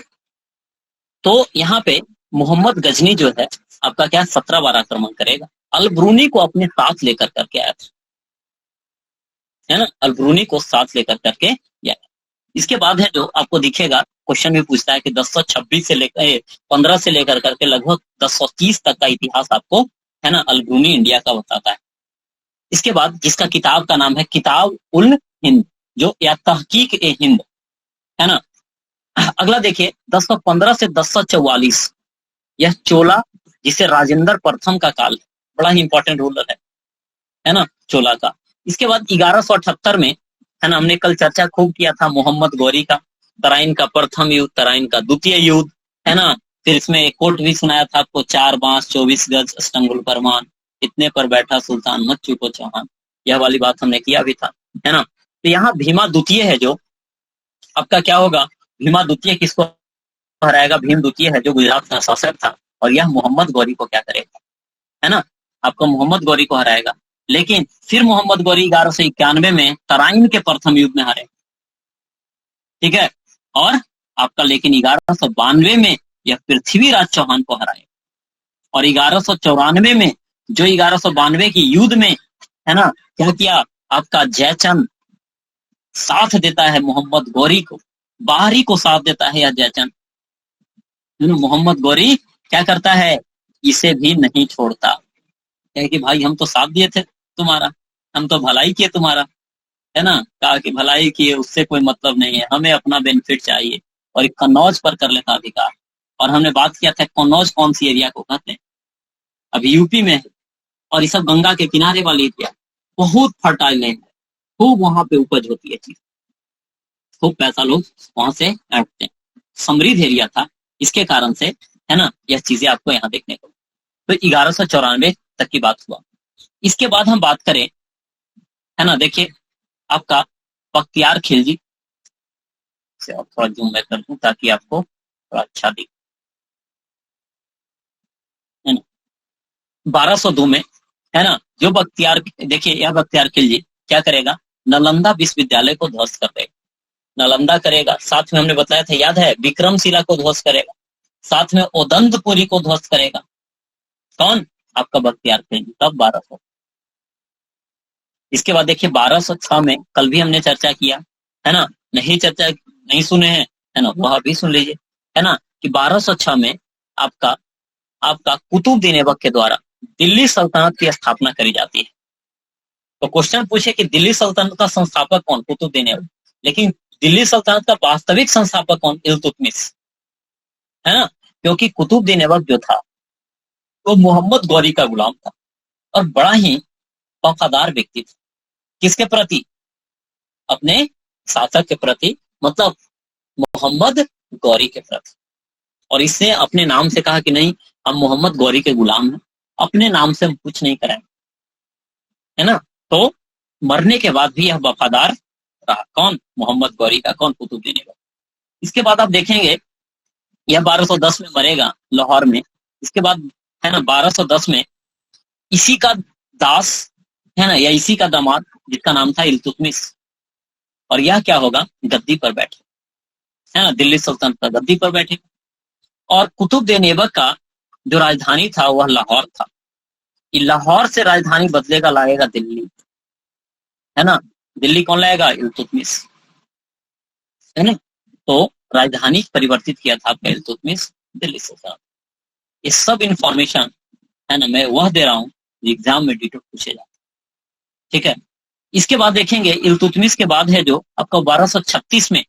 तो यहाँ पे मोहम्मद गजनी जो है आपका क्या 17 बार आक्रमण करेगा। अल-ब्रूनी को अपने साथ लेकर करके आया था, है ना, अल-ब्रूनी को साथ लेकर करके आया। इसके बाद है जो आपको दिखेगा, क्वेश्चन भी पूछता है कि 1026 से लेकर 15 से लेकर करके लगभग 1030 तक का इतिहास आपको, है ना, अल-ब्रूनी इंडिया का बताता है। इसके बाद जिसका किताब का नाम है किताब उल हिंद, जो या तहकीक ए हिंद, है ना। अगला देखिए 1015 से 1044, यह चोला, जिसे राजेंद्र प्रथम का काल है, बड़ा ही इंपॉर्टेंट रूलर है ना, चोला का। इसके बाद 1178 में, है ना, हमने कल चर्चा खूब किया था मोहम्मद गौरी का, तराइन का प्रथम युद्ध, तराइन का द्वितीय युद्ध, है ना। फिर इसमें एक कोट भी सुनाया था आपको, 4 बांस 24 गज अष्टंगुल परमान, इतने पर बैठा सुल्तान मत चूको चौहान। यह वाली बात हमने किया भी था, है ना। तो यहाँ भीमा द्वितीय है जो आपका क्या होगा, भीमा द्वितीय किसको हराएगा, भीम द्वितीय है जो गुजरात का शासक था, और यह मोहम्मद गौरी को क्या करेगा, है ना, आपका मोहम्मद गौरी को हराएगा। लेकिन फिर मोहम्मद गौरी 1191 में तराइन के प्रथम युद्ध में हारे। ठीक है। और आपका लेकिन 1192 में यह पृथ्वीराज चौहान को हराए, और 1194 में, जो 1192 की युद्ध में, है ना, क्या किया, आपका जयचंद साथ देता है मोहम्मद गौरी को, बाहरी को साथ देता है यह जयचंद, है ना। मोहम्मद गौरी क्या करता है, इसे भी नहीं छोड़ता, कहे कि भाई हम तो साथ दिए थे तुम्हारा, हम तो भलाई किए तुम्हारा, है ना। कहा कि भलाई किए उससे कोई मतलब नहीं है, हमें अपना बेनिफिट चाहिए, और एक कन्नौज पर कर लेता अधिकार। और हमने बात किया था कन्नौज कौन सी एरिया को कहते हैं, अभी यूपी में है, और ये सब गंगा के किनारे वाली एरिया, बहुत फर्टाइल लैंड है, खूब वहां पे उपज होती है चीज, खूब पैसा लोग वहां से ऐंठते हैं, समृद्ध एरिया था, इसके कारण से, है ना, यह चीजें आपको यहाँ देखने को। तो 1194 तक की बात हुआ। इसके बाद हम बात करें, है ना, देखिए आपका बख्तियार खिलजी से, और थोड़ा जूम मैं कर दूं ताकि आपको थोड़ा अच्छा दिखे, है ना। 1202 में, है ना, जो बख्तियार, देखिए यह बख्तियार खिलजी क्या करेगा, नालंदा विश्वविद्यालय को ध्वस्त कर देगा। नालंदा करेगा, साथ में हमने बताया था, याद है, विक्रमशिला को ध्वस्त करेगा, साथ में ओदंतपुरी को ध्वस्त करेगा। कौन? आपका बख्तियार खिलजी, तब 1200। इसके बाद देखिए 1206 में, कल भी हमने चर्चा किया, है ना, नहीं चर्चा नहीं सुने हैं, है ना, वह भी सुन लीजिए, है ना, कि 1206 में आपका आपका कुतुबुद्दीन ऐबक के द्वारा दिल्ली सल्तनत की स्थापना करी जाती है। तो क्वेश्चन पूछे कि दिल्ली सल्तनत का संस्थापक कौन? कुतुबुद्दीन ऐबक। लेकिन दिल्ली सल्तनत का वास्तविक संस्थापक कौन? इल्तुतमिश, है ना। क्योंकि कुतुबुद्दीन ऐबक जो था वो मोहम्मद गौरी का गुलाम था और बड़ा ही वफादार व्यक्ति था। किसके प्रति? अपने शासक के प्रति, मतलब मोहम्मद गौरी के प्रति। और इसने अपने नाम से कहा कि नहीं, हम मोहम्मद गौरी के गुलाम हैं, अपने नाम से हम कुछ नहीं कराएंगे, है ना। तो मरने के बाद भी यह वफादार रहा। कौन? मोहम्मद गौरी का। कौन? कुतुबुद्दीन ऐबक। इसके बाद आप देखेंगे यह 1210 में मरेगा लाहौर में। इसके बाद, है ना, 1210 में इसी का दास, है ना, या इसी का दामाद जिसका नाम था इल्तुतमिश, और यह क्या होगा? गद्दी पर बैठे, है ना, दिल्ली सल्तनत का गद्दी पर बैठे। और कुतुबुद्दीन ऐबक का जो राजधानी था वह लाहौर था। ये लाहौर से राजधानी बदलेगा, लाएगा दिल्ली, है ना। दिल्ली कौन लाएगा? इल्तुतमिश, है ना। तो राजधानी परिवर्तित किया था आपका इल्तुतमिश दिल्ली सल्तनत। ये सब इंफॉर्मेशन, है ना, मैं वह दे रहा हूँ एग्जाम में डिटेल पूछे जाते, ठीक है। इसके बाद देखेंगे इल्तुतमिश के बाद है जो आपका 1236 में,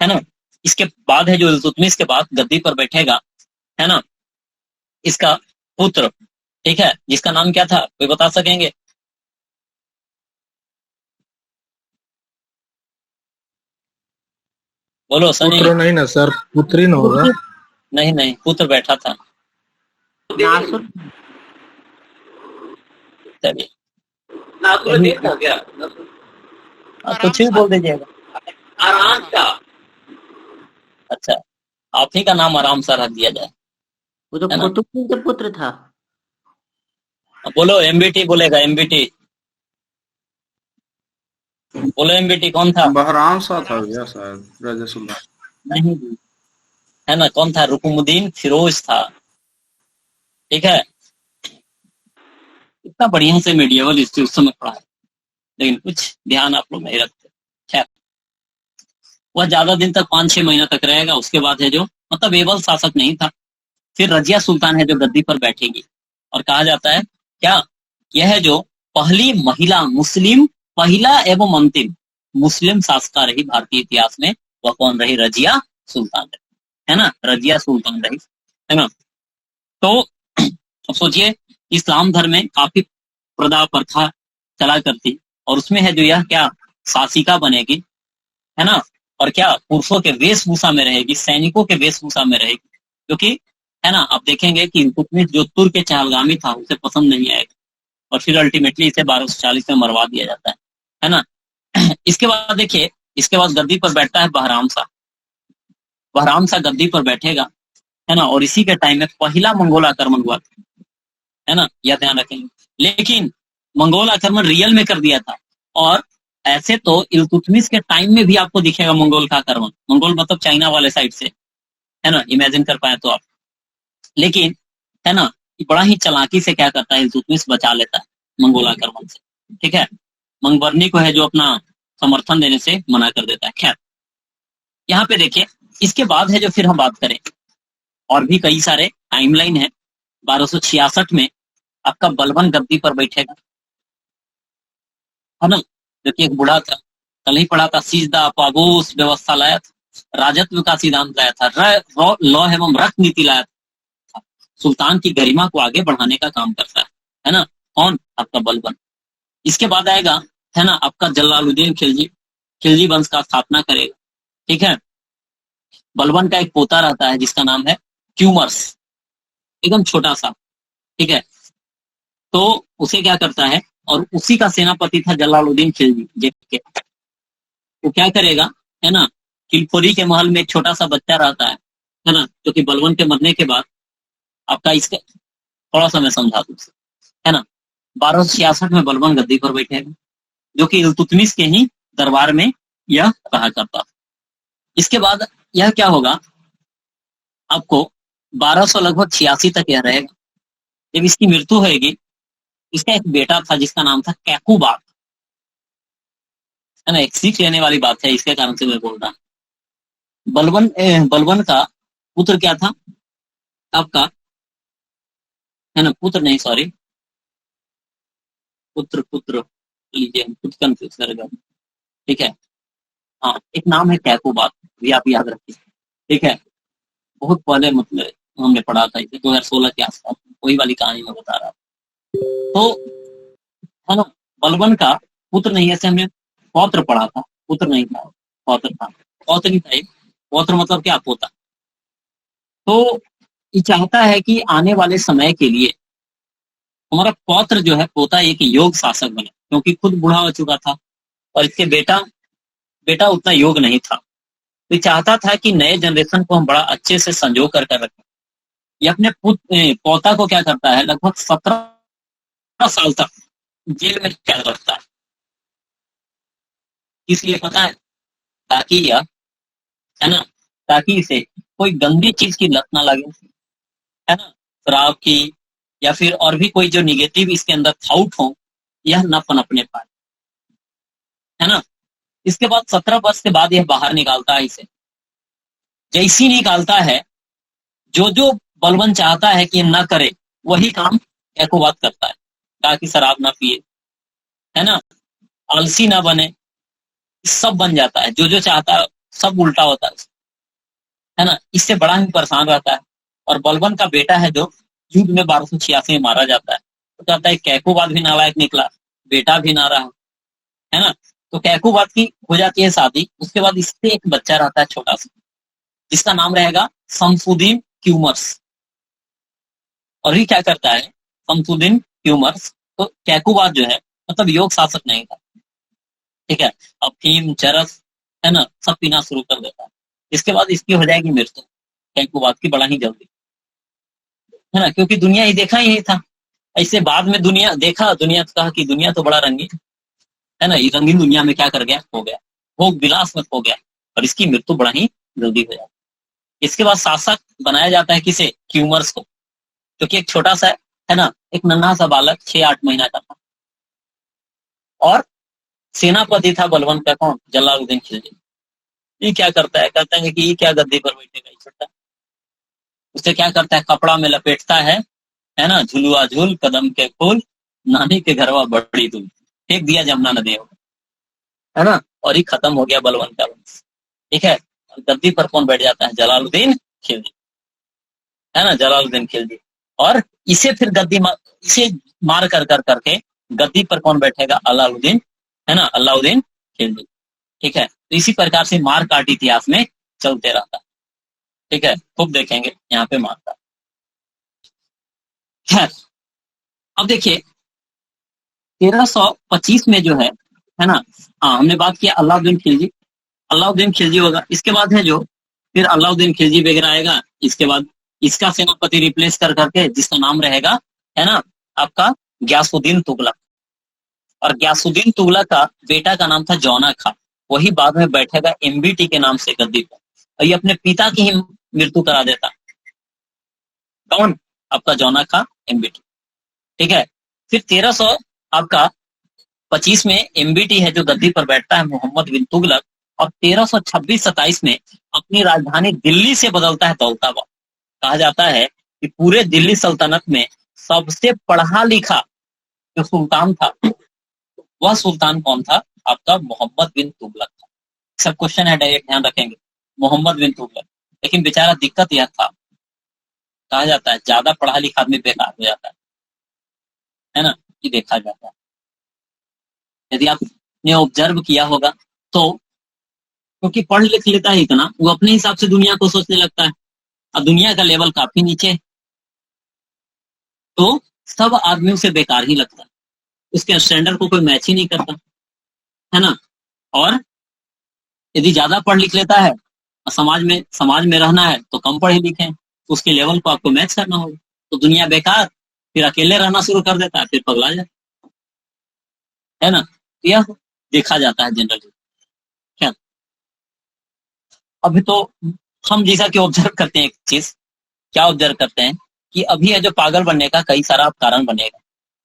है ना, इसके बाद है जो इल्तुतमिश के बाद गद्दी पर बैठेगा, है ना, इसका पुत्र, ठीक है, जिसका नाम क्या था? कोई बता सकेंगे? बोलो सनी। पुत्र नहीं ना सर, पुत्री न होगा। नहीं नहीं, पुत्र बैठा था। नासुर चलिए, नासरुद्दीन हो गया। आप कुछ भी बोल दीजिएगा। आराम का। अच्छा, आप ही का नाम आराम सा रख दिया जाए। वो तो है ना? कुतुबुद्दीन का पुत्र था। बोलो एमबीटी बोलेगा, एमबीटी बोलो, एमबीटी कौन था? बहराम सा था भैया शायद, राजा सुल्तान। नहीं, है ना, कौन था? रुकुमुद्दीन फिरोज था, ठीक है। इतना बढ़िया से मेडिएवल हिस्ट्री उस समय पढ़ा है, लेकिन कुछ ध्यान आप लोग नहीं रखते। खैर, वह ज्यादा दिन तक 5-6 महीना तक रहेगा। उसके बाद है जो, मतलब एबल शासक नहीं था। फिर रजिया सुल्तान है जो गद्दी पर बैठेगी, और कहा जाता है क्या, यह है जो पहली महिला मुस्लिम, पहला एवं अंतिम मुस्लिम शासका रही भारतीय इतिहास में। वह कौन रही? रजिया सुल्तान रही, है ना, रजिया सुल्तान रही, है ना। तो सोचिए, इस्लाम धर्म में काफी प्रदा प्रथा चला करती, और उसमें है जो यह क्या, शासिका बनेगी, है ना। और क्या, पुरुषों के वेशभूषा में रहेगी, सैनिकों के वेशभूषा में रहेगी, क्योंकि, है ना, आप देखेंगे कि इल्तुतमिश जो तुर्क के चहलगामी था उसे पसंद नहीं आएगा, और फिर अल्टीमेटली इसे 1240 में मरवा दिया जाता है ना। इसके बाद देखिए, इसके बाद गद्दी पर बैठता है बहराम शाह। बहराम शाह गद्दी पर बैठेगा, है ना, और इसी के टाइम में पहला मंगोल आक्रमण हुआ था, है ना, यह ध्यान रखेंगे। लेकिन मंगोल आक्रमण रियल में कर दिया था, और ऐसे तो इल्तुतमिश के टाइम में भी आपको दिखेगा मंगोल का आक्रमण। मंगोल मतलब चाइना वाले साइड से, है ना, इमेजिन कर पाए तो आप। लेकिन, है ना, बड़ा ही चालाकी से क्या करता है इल्तुतमिश, बचा लेता है मंगोल आक्रमण से, ठीक है। मंगबरनी को है जो अपना समर्थन देने से मना कर देता है। खैर, यहाँ पे देखिए, इसके बाद है जो फिर हम बात करें, और भी कई सारे टाइमलाइन है। 1266 में आपका बलबन गद्दी पर बैठेगा, है ना, जो कि एक बूढ़ा था, कल ही पढ़ा था, सीजदा पाबूस व्यवस्था लाया था, राजत्व का सिद्धांत लाया था, लॉ एवं रख नीति लाया था, सुल्तान की गरिमा को आगे बढ़ाने का काम करता है ना। कौन? आपका बलबन। इसके बाद आएगा, है ना, आपका जलालुद्दीन खिलजी, खिलजी वंश का स्थापना करेगा, ठीक है। बलबन का एक पोता रहता है जिसका नाम है क्यूमर्स, एकदम छोटा सा, ठीक है। तो उसे क्या करता है, और उसी का सेनापति था जलालुद्दीन खिलजी जेके। वो क्या करेगा, है ना, किलखोरी के महल में एक छोटा सा बच्चा रहता है ना, जो कि बलबन के मरने के बाद आपका, इसका थोड़ा सा मैं समझा दूं, है ना। 1266 में बलबन गद्दी पर बैठेगा, जो कि इल्तुतमिश के ही दरबार में यह रहा करता था। इसके बाद यह क्या होगा, आपको 1200 लगभग 86 तक यह रहेगा। जब इसकी मृत्यु होगी, इसका एक बेटा था जिसका नाम था कैकुबा, है ना। एक सीख लेने वाली बात है, इसके कारण से मैं बोल रहा हूं। बलबन का पुत्र क्या था आपका, है ना, पुत्र नहीं, सॉरी, पुत्र पुत्र लीजिए, कुछ कंफ्यूज करेगा, ठीक है। हाँ, एक नाम है कैकुबात, भी आप याद रखिए, ठीक है। बहुत पहले मतलब हमने पढ़ा था इसे, 2016 के आसपास, वही वाली कहानी मैं बता रहा था। तो है ना, बलवन का पुत्र नहीं, ऐसे हमने पौत्र पढ़ा था, पुत्र नहीं था, पौत्र था, पौत्र नहीं था एक, पौत्र मतलब क्या, पोता। तो ये चाहता है कि आने वाले समय के लिए हमारा पौत्र जो है, पोता, एक योग शासक बने, क्योंकि खुद बूढ़ा हो चुका था और इसके बेटा बेटा उतना योग नहीं था। तो ये चाहता था कि नए जनरेशन को हम बड़ा अच्छे से संजो कर रखें। ये अपने पोता को क्या करता है, लगभग 17 साल तक जेल में कैद रखता है। इसलिए पता है, ताकि यह, है ना, ताकि इसे कोई गंदी चीज की लत ना लगे, है ना, शराब की या फिर और भी कोई जो निगेटिव इसके अंदर थाउट हो, यह न पनपने पाए, है ना। इसके बाद 17 वर्ष के बाद यह बाहर निकालता है इसे। जैसी निकालता है, जो जो बलवन चाहता है कि न करे, वही काम कैकुबात करता है, ताकि शराब ना पिए, है ना, आलसी ना बने, सब बन जाता है, जो जो चाहता है सब उल्टा होता है ना। इससे बड़ा ही परेशान रहता है। और बलवन का बेटा है जो युद्ध में 1286 में मारा जाता है, तो कहता है कैकुबात भी नालायक निकला, बेटा भी ना रहा, है ना। तो कैकुबात की हो जाती है शादी। उसके बाद इससे एक बच्चा रहता है छोटा सा, जिसका नाम रहेगा शमसुद्दीन क्यूमर्स। और ये क्या करता है, शमसुद्दीन क्यूमर्स, तो कैकुबात जो है मतलब योग शासक नहीं था, ठीक है। अफीम, चरस, है ना, सब पीना शुरू कर देता है। इसके बाद इसकी हो जाएगी मृत्यु, कैकुबात की, बड़ा ही जल्दी, है ना, क्योंकि दुनिया ही देखा ही नहीं था। ऐसे बाद में दुनिया देखा, दुनिया तो कहा कि दुनिया तो बड़ा रंगीन है ना, ये रंगीन दुनिया में क्या कर गया, हो गया, भोग विलास में हो गया, और इसकी मृत्यु बड़ा ही जल्दी हो जाती है। इसके बाद शासक बनाया जाता है किसे, क्यूमर्स को, क्योंकि एक छोटा सा, है ना, एक नन्हा सा बालक 6-8 महीना का था। और सेनापति था बलवन का कौन, जलालुद्दीन खिलजी। ये क्या करता है, कहता है कि ये क्या गद्दी पर बैठेगा, छोटा, उसे क्या करता है, कपड़ा में लपेटता है ना, झुलुआ झूल कदम के फूल, नानी के घरवा बड़ी दूल, फेंक दिया जमुना नदी में, है ना। और ये खत्म हो गया बलवन का वंश, ठीक है। और गद्दी पर कौन बैठ जाता है, जलालुद्दीन खिलजी, है ना, जलालुद्दीन खिलजी। और इसे फिर इसे मार कर करके गद्दी पर कौन बैठेगा, अलाउद्दीन, है ना, अलाउद्दीन खिलजी, ठीक है। तो इसी प्रकार से मार काट इतिहास में चलते रहता है, ठीक है। खूब देखेंगे यहाँ पे मारता। खैर, अब देखिए 1325 में जो है ना, हाँ, हमने बात किया अलाउद्दीन खिलजी, अलाउद्दीन खिलजी होगा। इसके बाद है जो फिर अलाउद्दीन खिलजी वगैरह आएगा। इसके बाद इसका सेनापति रिप्लेस कर करके जिसका नाम रहेगा, है ना, आपका गयासुद्दीन तुगलक। और गयासुद्दीन तुगलक का बेटा का नाम था जौना खां, वही बाद में बैठेगा एमबीटी के नाम से गद्दी पर, और ये अपने पिता की ही मृत्यु करा देता। कौन, आपका जौना खां, एमबीटी, ठीक है। फिर 1300 आपका 25 में एमबीटी है जो गद्दी पर बैठता है, मोहम्मद बिन तुगलक। और 1326-27 में अपनी राजधानी दिल्ली से बदलता है दौलताबाद। कहा जाता है कि पूरे दिल्ली सल्तनत में सबसे पढ़ा लिखा जो सुल्तान था, वह सुल्तान कौन था, आपका मोहम्मद बिन तुगलक था। सब क्वेश्चन है, डायरेक्ट ध्यान रखेंगे, मोहम्मद बिन तुगलक। लेकिन बेचारा दिक्कत यह था, कहा जाता है ज्यादा पढ़ा लिखा आदमी बेकार हो जाता है ना, ये देखा जाता है। यदि आपने ऑब्जर्व किया होगा तो, क्योंकि पढ़ लिख लेता है इतना, वो अपने हिसाब से दुनिया को सोचने लगता है, और दुनिया का लेवल काफी नीचे, तो सब आदमियों से बेकार ही लगता है, उसके स्टैंडर्ड को कोई मैच ही नहीं करता, है ना। और यदि ज्यादा पढ़ लिख लेता है, समाज में रहना है तो कम पढ़े लिखे, तो उसके लेवल को आपको मैच करना होगा, तो दुनिया बेकार, फिर अकेले रहना शुरू कर देता है, फिर पगला जाता है ना। यह देखा जाता है जनरली। क्या अभी तो हम जैसा कि ऑब्जर्व करते हैं, एक चीज क्या ऑब्जर्व करते हैं कि अभी है जो पागल बनने का कई सारा कारण बनेगा,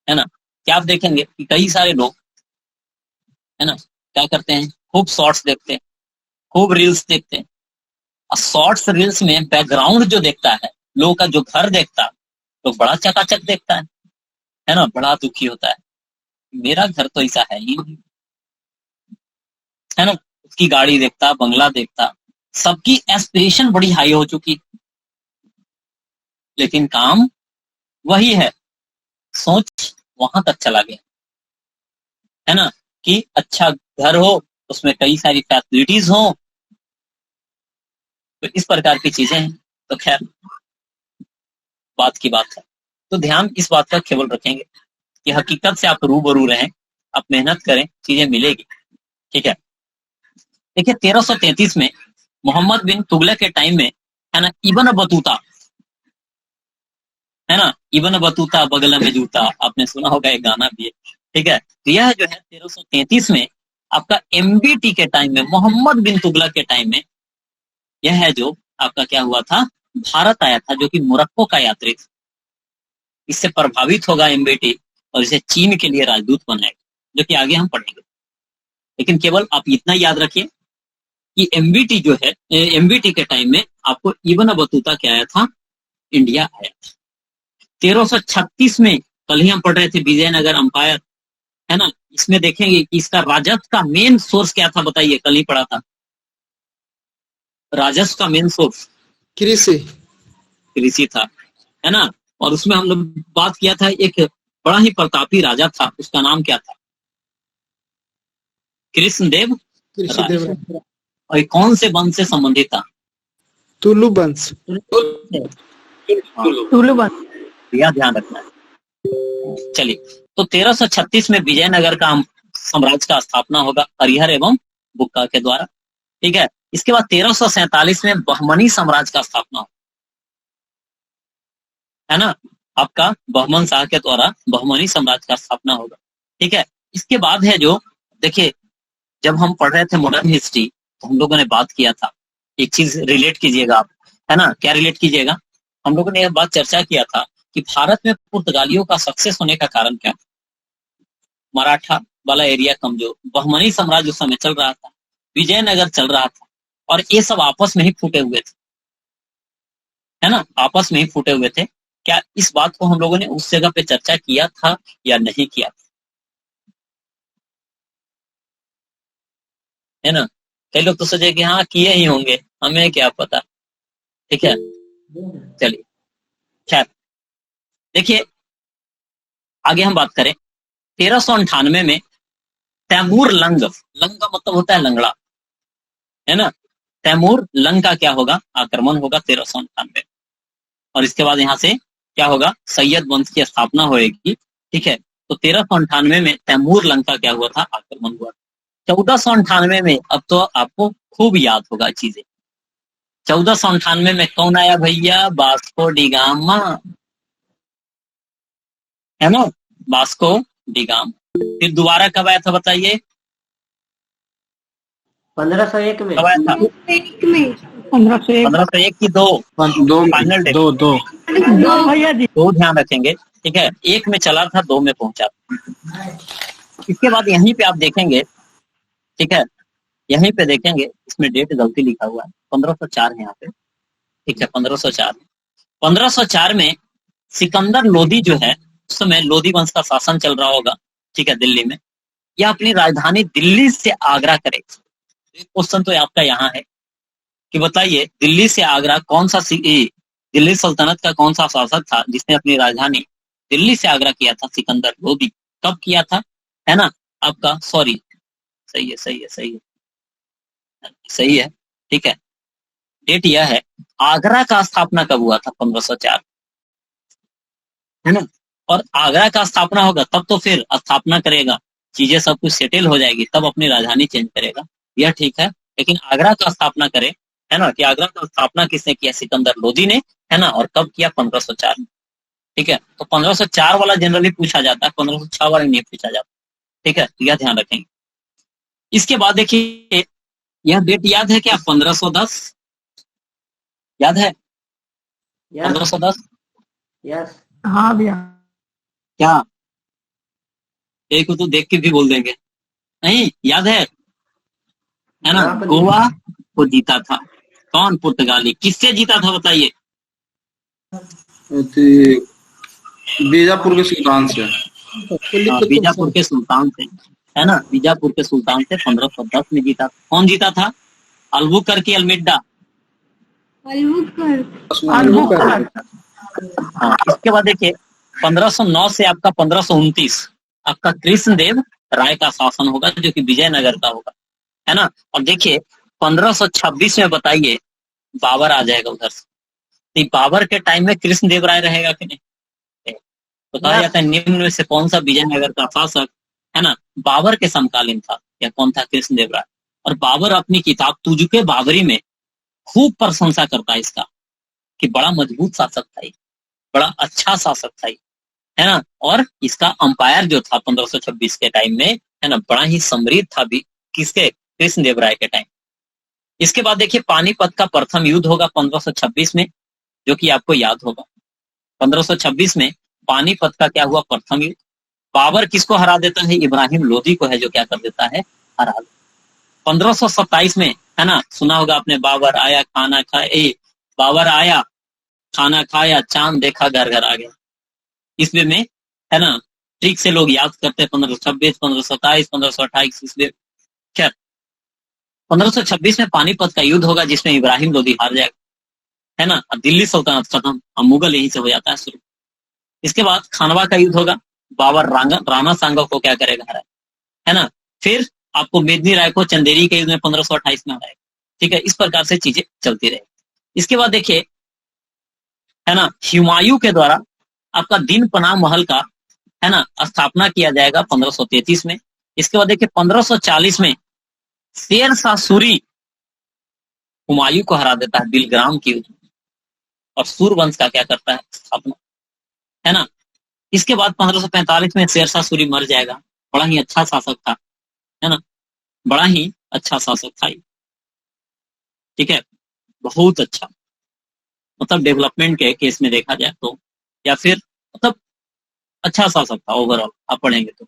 है ना। क्या आप देखेंगे कि कई सारे लोग, है ना, क्या करते हैं, खूब शॉर्ट्स देखते हैं, खूब रील्स देखते हैं, शॉर्ट्स रील्स में बैकग्राउंड जो देखता है, लोगों का जो घर देखता है, तो बड़ा चकाचक देखता है ना, बड़ा दुखी होता है। मेरा घर तो ऐसा है ही नहीं, है ना। उसकी गाड़ी देखता, बंगला देखता, सबकी एस्पिरेशन बड़ी हाई हो चुकी, लेकिन काम वही है, सोच वहां तक चला गया, है ना, कि अच्छा घर हो, उसमें कई सारी फैसिलिटीज हो, तो इस प्रकार की चीजें हैं। तो खैर बात की बात है, तो ध्यान इस बात का केवल रखेंगे कि हकीकत से आप रूबरू रहें, आप मेहनत करें, चीजें मिलेगी। ठीक है, देखिए 1333 में मोहम्मद बिन तुगलक के टाइम में, है ना, इब्न बतूता, है ना, इब्न बतूता बगल में जूता, आपने सुना होगा, एक गाना भी है। ठीक है, तो यह जो है 1333 में आपका एमबीटी के टाइम में, मोहम्मद बिन तुगलक के टाइम में, यह है जो आपका क्या हुआ था, भारत आया था, जो कि मोरक्को का यात्री था। इससे प्रभावित होगा एमबीटी और इसे चीन के लिए राजदूत बनाएगा, जो कि आगे हम पढ़ेंगे। लेकिन केवल आप इतना याद रखिए कि एमबीटी जो है, एमबीटी के टाइम में आपको इब्न बतूता क्या आया था, इंडिया आया था। 1336 में कल ही हम पढ़ रहे थे विजयनगर अंपायर, है ना, इसमें देखेंगे कि इसका राजस्व का मेन सोर्स क्या था, बताइए, कल ही पढ़ा था, राजस्व का मेन सोर्स कृषि था, है ना। और उसमें हम लोग बात किया था, एक बड़ा ही प्रतापी राजा था, उसका नाम क्या था, कृष्णदेव राय। और कौन से वंश से संबंधित था, तुलु वंश। यह ध्यान रखना है। चलिए, तो 1336 में विजयनगर का साम्राज्य का स्थापना होगा हरिहर एवं बुक्का के द्वारा। ठीक है, इसके बाद 1347 में बहमनी साम्राज्य का स्थापना होगा, है ना, आपका बहमन शाह के द्वारा बहमनी साम्राज्य का स्थापना होगा। ठीक है, इसके बाद है जो, देखिए जब हम पढ़ रहे थे मॉडर्न हिस्ट्री, तो हम लोगों ने बात किया था, एक चीज रिलेट कीजिएगा आप, है ना, क्या रिलेट कीजिएगा, हम लोगों ने यह बात चर्चा किया था कि भारत में पुर्तगालियों का सक्सेस होने का कारण क्या, मराठा वाला एरिया कमजोर, बहमनी साम्राज्य उस समय चल रहा था, विजयनगर चल रहा था, और ये सब आपस में ही फूटे हुए थे, है ना, आपस में ही फूटे हुए थे। क्या इस बात को हम लोगों ने उस जगह पे चर्चा किया था या नहीं किया था, है ना। कई लोग तो सोचे कि हाँ किए ही होंगे, हमें क्या पता। ठीक है, चलिए खैर, देखिए आगे हम बात करें। 1398 में तैमूर लंग, लंग का मतलब होता है लंगड़ा, है ना, तैमूर लंग का क्या होगा, आक्रमण होगा 1398। और इसके बाद यहाँ से क्या होगा, सैयद वंश की स्थापना होगी। ठीक है, तो 1398 में तैमूर लंग का क्या हुआ था, आक्रमण हुआ। 1498 में, अब तो आपको खूब याद होगा चीजें, 1498 में कौन आया भैया, वास्को डी गामा, है ना, वास्को डी गामा। फिर दोबारा कब आया था बताइए, 1501 में। कब आया था, 1501 की दो फाइनल डेट, दो ध्यान रखेंगे। ठीक है, एक में चला था, दो में पहुंचा था। इसके बाद यहीं पे आप देखेंगे, ठीक है, यहीं पे देखेंगे, इसमें डेट गलती लिखा हुआ है, 1504 है यहाँ पे। ठीक है, 1504, 1504 में सिकंदर लोदी जो है, उस समय लोदी वंश का शासन चल रहा होगा, ठीक है, दिल्ली में। यह अपनी राजधानी दिल्ली से आगरा करेगा। क्वेश्चन तो आपका यहाँ है कि बताइए, दिल्ली से आगरा कौन सा, दिल्ली सल्तनत का कौन सा शासक था जिसने अपनी राजधानी दिल्ली से आगरा किया था, सिकंदर लोदी। कब किया था, है ना, आपका, सॉरी, सही है सही है सही है सही है। ठीक है, डेट यह है, आगरा का स्थापना कब हुआ था, 1504, है ना। और आगरा का स्थापना होगा तब तो फिर स्थापना करेगा, चीजें सब कुछ सेटल हो जाएगी, तब अपनी राजधानी चेंज करेगा, यह ठीक है। लेकिन आगरा का स्थापना करे, है ना, कि आगरा का स्थापना किसने किया, सिकंदर लोदी ने, है ना, और कब किया, 1504 में। ठीक है, तो 1504 वाला जनरली पूछा जाता है, 1506 वाला नहीं पूछा जाता। ठीक है, यह ध्यान रखेंगे। इसके बाद देखिए, यह डेट याद है क्या, 1510 याद है, 1510, यस, हाँ भैया। क्या एक को तो देख के भी बोल देंगे, नहीं याद है ना, गोवा को जीता था कौन पुर्तगाली? किससे जीता था बताइए? बीजापुर के सुल्तान से। बीजापुर के सुल्तान से, है ना, बीजापुर के सुल्तान से 1510 में जीता। कौन जीता था? अल्बुकर्क की अल्मीडा। हाँ, इसके बाद देखिए 1509 से आपका 1529 आपका कृष्णदेव राय का शासन होगा, जो कि विजयनगर का होगा, है ना। और देखिए 1526 में बताइए बाबर आ जाएगा उधर से। तो बाबर के टाइम में कृष्णदेव राय रहेगा कि नहीं? तो कहा जाता है निम्न में से कौन सा विजयनगर का शासक, है ना, बाबर के समकालीन था, या कौन था? कृष्णदेव राय। और बाबर अपनी किताब तुजुके बाबरी में खूब प्रशंसा करता है इसका, कि बड़ा मजबूत शासक था ये, बड़ा अच्छा शासक था ये, है ना। और इसका अंपायर जो था 1526 के टाइम में, है ना, बड़ा ही समृद्ध था भी। किसके? कृष्णदेव राय के टाइम। इसके बाद देखिए पानीपत का प्रथम युद्ध होगा 1526 में, जो कि आपको याद होगा। 1526 में पानीपत का क्या हुआ? प्रथम युद्ध। बाबर किसको हरा देता है? इब्राहिम लोदी को है, जो क्या कर देता है? हरा देता। 1527 में, है ना, सुना होगा आपने, बाबर आया खाना खाए, बाबर आया खाना खाया, चांद देखा घर घर आ गया। इसमें में, है ना, ठीक से लोग याद करते हैं 1526, 1527, 1528 इसमें। क्या 1526 में पानीपत का युद्ध होगा, जिसमें इब्राहिम लोदी हार जाएगा, है ना। दिल्ली सल्तनत खत्म, अब मुगल यहीं से हो जाता है शुरू। इसके बाद खानवा का युद्ध होगा, बाबर राणा सांगा को क्या करेगा? हराए, है ना। फिर आपको मेदिनी राय को चंदेरी के युद्ध में 1528 में हराएगा। ठीक है, इस प्रकार से चीजें चलती रहेगी। इसके बाद देखिए, है ना, हुमायूं के द्वारा आपका दिन पनाह महल का, है ना, स्थापना किया जाएगा 1533 में। इसके बाद देखिए 1540 में शेर शाह सूरी हुमायूं को हरा देता है बिलग्राम की युद्ध में, और सूरवंश का क्या करता है? स्थापना, है ना। इसके बाद 1545 में शेर शाह सूरी मर जाएगा। बड़ा ही अच्छा शासक था, है ना, बड़ा ही अच्छा शासक था। ठीक है, बहुत अच्छा, मतलब डेवलपमेंट के केस में देखा जाए तो, या फिर मतलब अच्छा शासक था ओवरऑल, आप पढ़ेंगे तो।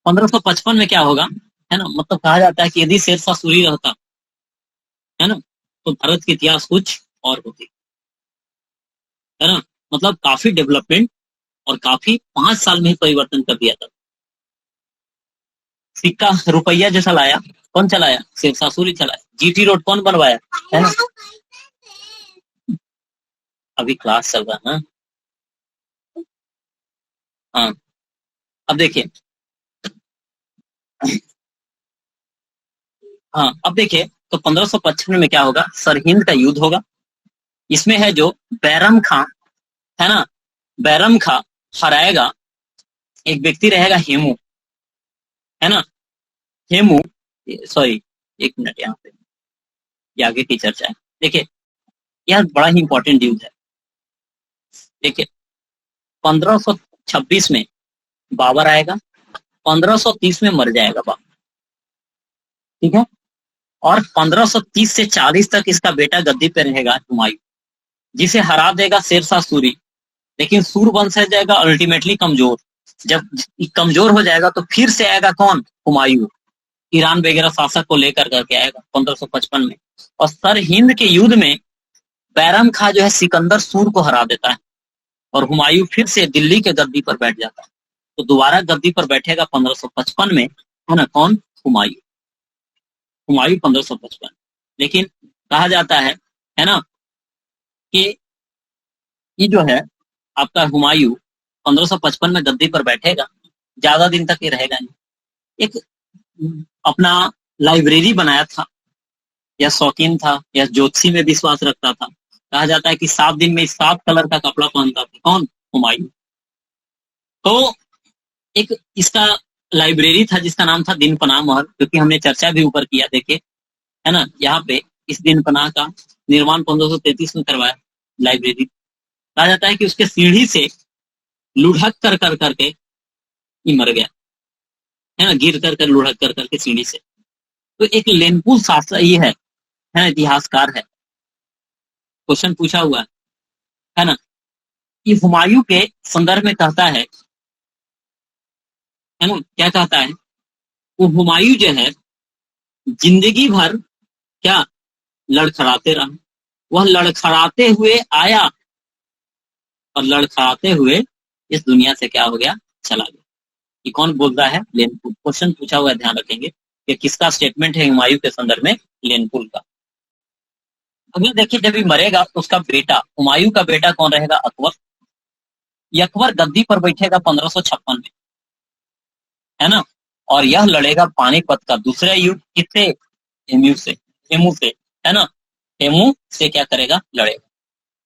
1555 में क्या होगा, है ना, मतलब कहा जाता है कि यदि शेर शाह सूरी रहता, है ना, तो भारत की इतिहास कुछ और होती, है ना। मतलब काफी डेवलपमेंट और काफी 5 साल में ही परिवर्तन कर दिया था। सिक्का रुपया जो चलाया, कौन चलाया? शेर शाह सूरी चलाया। जीटी रोड कौन बनवाया, है ना। अभी क्लास चल रहा है ना। हाँ, अब देखिए, हाँ अब देखिए, तो 1555 में क्या होगा? सरहिंद का युद्ध होगा। इसमें है जो बैरम खां, है ना, बैरम खां हराएगा एक व्यक्ति रहेगा हेमू, है ना, हेमू, सॉरी एक मिनट, यहाँ पे ये आगे की चर्चा है। देखिए यह बड़ा ही इंपॉर्टेंट युद्ध है। देखिए 1526 में बाबर आएगा, 1530 में मर जाएगा बाबर, ठीक है। और 1530 से 40 तक इसका बेटा गद्दी पे रहेगा हुमायूं, जिसे हरा देगा शेर शाह सूरी। लेकिन सूरवंश रह जाएगा अल्टीमेटली कमजोर। जब कमजोर हो जाएगा तो फिर से आएगा कौन? हुमायूं, ईरान वगैरह शासक को लेकर करके आएगा 1555 में। और सरहिंद के युद्ध में बैरम खां जो है सिकंदर सूर को हरा देता है, और हुमायूं फिर से दिल्ली के गद्दी पर बैठ जाता है। तो दोबारा गद्दी पर बैठेगा 1555 में, है ना, कौन? हुमायूं, हुमायूं 1555। लेकिन कहा जाता है ना, कि ये जो है आपका हुमायूं 1555 में गद्दी पर बैठेगा, ज्यादा दिन तक ये रहेगा नहीं। एक अपना लाइब्रेरी बनाया था, या शौकीन था, या ज्योतिषी में विश्वास रखता था। कहा जाता है कि 7 दिन में 7 कलर का कपड़ा पहनता था। कौन? हुमायूं। तो एक इसका लाइब्रेरी था जिसका नाम था दिन पनाह महल, क्योंकि हमने चर्चा भी ऊपर किया, देखे, है ना, यहाँ पे इस दिन पनाह का निर्माण 1533 में करवाया लाइब्रेरी। कहा जाता है कि उसके सीढ़ी से लुढ़क कर कर करके ये मर गया, है ना, गिर कर कर लुढ़क कर करके सीढ़ी से। तो एक लेनपुल शासक ये है ना, इतिहासकार है, क्वेश्चन पूछा हुआ है ना, ये हुमायूं के संदर्भ में कहता है ना, क्या कहता है? वो हुमायूं जो है जिंदगी भर क्या लड़खड़ाते रहा। वह लड़खड़ाते हुए आया और लड़खड़ाते हुए इस दुनिया से क्या हो गया, चला गया। ये कौन बोलता है? लेनपुल। क्वेश्चन पूछा हुआ है, ध्यान रखेंगे कि किसका स्टेटमेंट है हुमायूं के संदर्भ में, लेनपुल का। अगला देखिए, जब ये मरेगा तो उसका बेटा, हुमायूं का बेटा कौन रहेगा? अकबर। ये अकबर गद्दी पर बैठेगा 1556 में, है ना, और यह लड़ेगा पानीपत का दूसरा युद्ध। किससे? हेमू से, हेमू से, है ना, हेमू से क्या करेगा? लड़ेगा।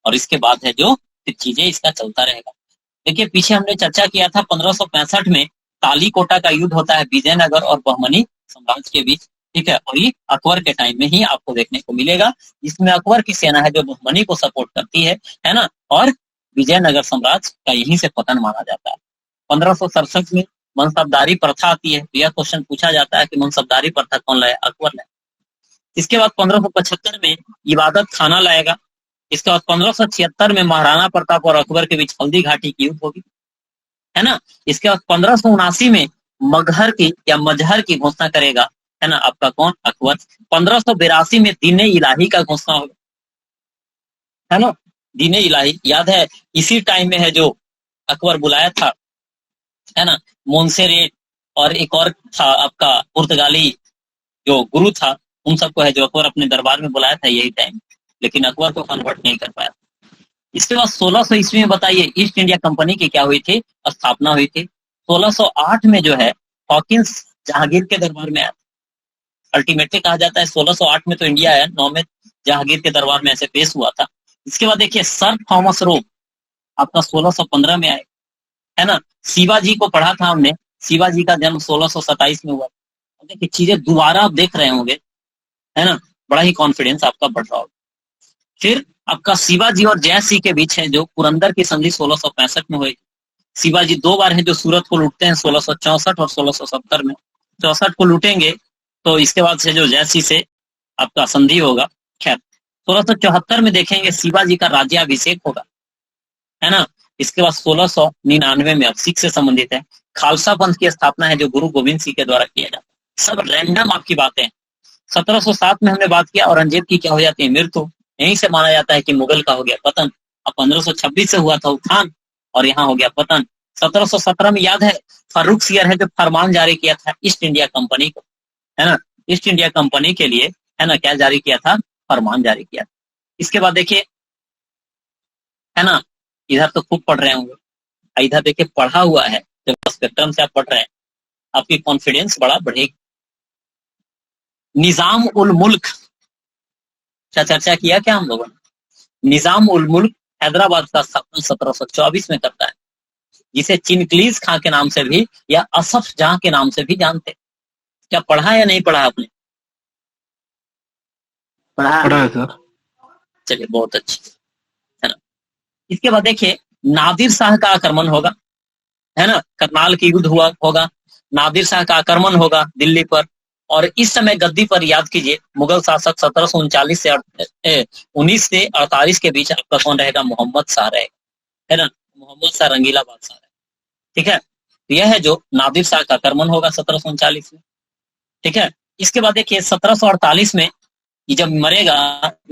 और इसके बाद है जो फिर चीजें इसका चलता रहेगा। देखिए पीछे हमने चर्चा किया था 1565 में तालीकोटा का युद्ध होता है विजयनगर और बहमनी साम्राज्य के बीच, ठीक है, और ये अकबर के टाइम में ही आपको देखने को मिलेगा। इसमें अकबर की सेना है जो बहमनी को सपोर्ट करती है ना, और विजयनगर साम्राज्य का यहीं से पतन माना जाता है। 1567 में मनसबदारी प्रथा आती है। यह क्वेश्चन पूछा जाता है कि मनसबदारी प्रथा कौन लाया? अकबर लाया। इसके बाद 1575 में इबादत खाना लाएगा। इसके बाद 1576 में महाराणा प्रताप और अकबर के बीच हल्दी घाटी की युद्ध होगी, है ना। इसके बाद 1579 में मगहर की या मजहर की घोषणा करेगा, है ना, आपका कौन? अकबर। 1582 में दीने इलाही का घोषणा होगा, है ना, दीने इलाही याद है। इसी टाइम में है जो अकबर बुलाया था, है ना, मोन्सेरेट और एक और था आपका पुर्तगाली जो गुरु था, उन सबको है जो अकबर अपने दरबार में बुलाया था यही टाइम, लेकिन अकबर को कन्वर्ट नहीं कर पाया। इसके बाद 1600 ईस्वी में बताइए ईस्ट इंडिया कंपनी की क्या हुई थी? स्थापना हुई थी। 1608 में जो है हॉकिंस जहांगीर के दरबार में आया। अल्टीमेटली कहा जाता है 1608 में तो इंडिया है, 9 में जहांगीर के दरबार में ऐसे पेश हुआ था। इसके बाद देखिए सर थॉमस रोप आपका 1615 में आए, है ना। शिवाजी को पढ़ा था हमने, शिवाजी का जन्म 1627 में हुआ। देखिए चीजें दोबारा आप देख रहे होंगे, है ना, बड़ा ही कॉन्फिडेंस आपका बढ़ रहा होगा। फिर आपका शिवाजी और जय सिंह के बीच है जो पुरंदर की संधि 1665 में हुई। शिवाजी 2 बार है जो सूरत को लूटते हैं, 1664 और 1670 में। 64 को लूटेंगे तो इसके बाद से जो जय सिंह से आपका संधि होगा। खैर 1674 में देखेंगे शिवाजी का राज्याभिषेक होगा, है ना। इसके बाद 1699 में अब सिख से संबंधित है खालसा पंथ की स्थापना है जो गुरु गोविंद सिंह के द्वारा किया जाता है। सब रैंडम आपकी बातें। 1707 में हमने बात किया औरंगजेब की क्या हो जाती है? मृत्यु। यहीं से माना जाता है कि मुगल का हो गया पतन। अब 1526 से हुआ था उत्थान और यहाँ हो गया पतन। 1717 में याद है फारूकसियर है जो फरमान जारी किया था ईस्ट इंडिया कंपनी को, है ना, ईस्ट इंडिया कंपनी के लिए, है ना, क्या जारी किया था? फरमान जारी किया। इसके बाद देखिए, है ना, इधर तो खूब पढ़ रहे होंगे, इधर देखिए पढ़ा हुआ है, जब स्पेक्ट्रम से आप पढ़ रहे हैं आपकी कॉन्फिडेंस बड़ा बढ़ेगी। निजाम उल मुल्क क्या चर्चा किया क्या हम लोगों ने? निजाम उल मुल्क हैदराबाद का स्थापना 1724 में करता है, जिसे चिनकलीज खां के नाम से भी या असफ जहां के नाम से भी जानते हैं। क्या पढ़ा या नहीं पढ़ा आपने? पढ़ा है सर। चलिए बहुत अच्छी, है ना। इसके बाद देखिए नादिर शाह का आक्रमण होगा, है ना, करनाल की युद्ध हुआ होगा, नादिर शाह का आक्रमण होगा दिल्ली पर। और इस समय गद्दी पर याद कीजिए मुगल शासक 1739 से 19 से 48 के बीच आपका कौन रहेगा? मोहम्मद शाह रहेगा, है ना, मोहम्मद शाह रंगीला बादशाह है, ठीक है। यह है जो नादिर शाह का आक्रमण होगा 1739 में, ठीक है। इसके बाद देखिए 1748 में ये जब मरेगा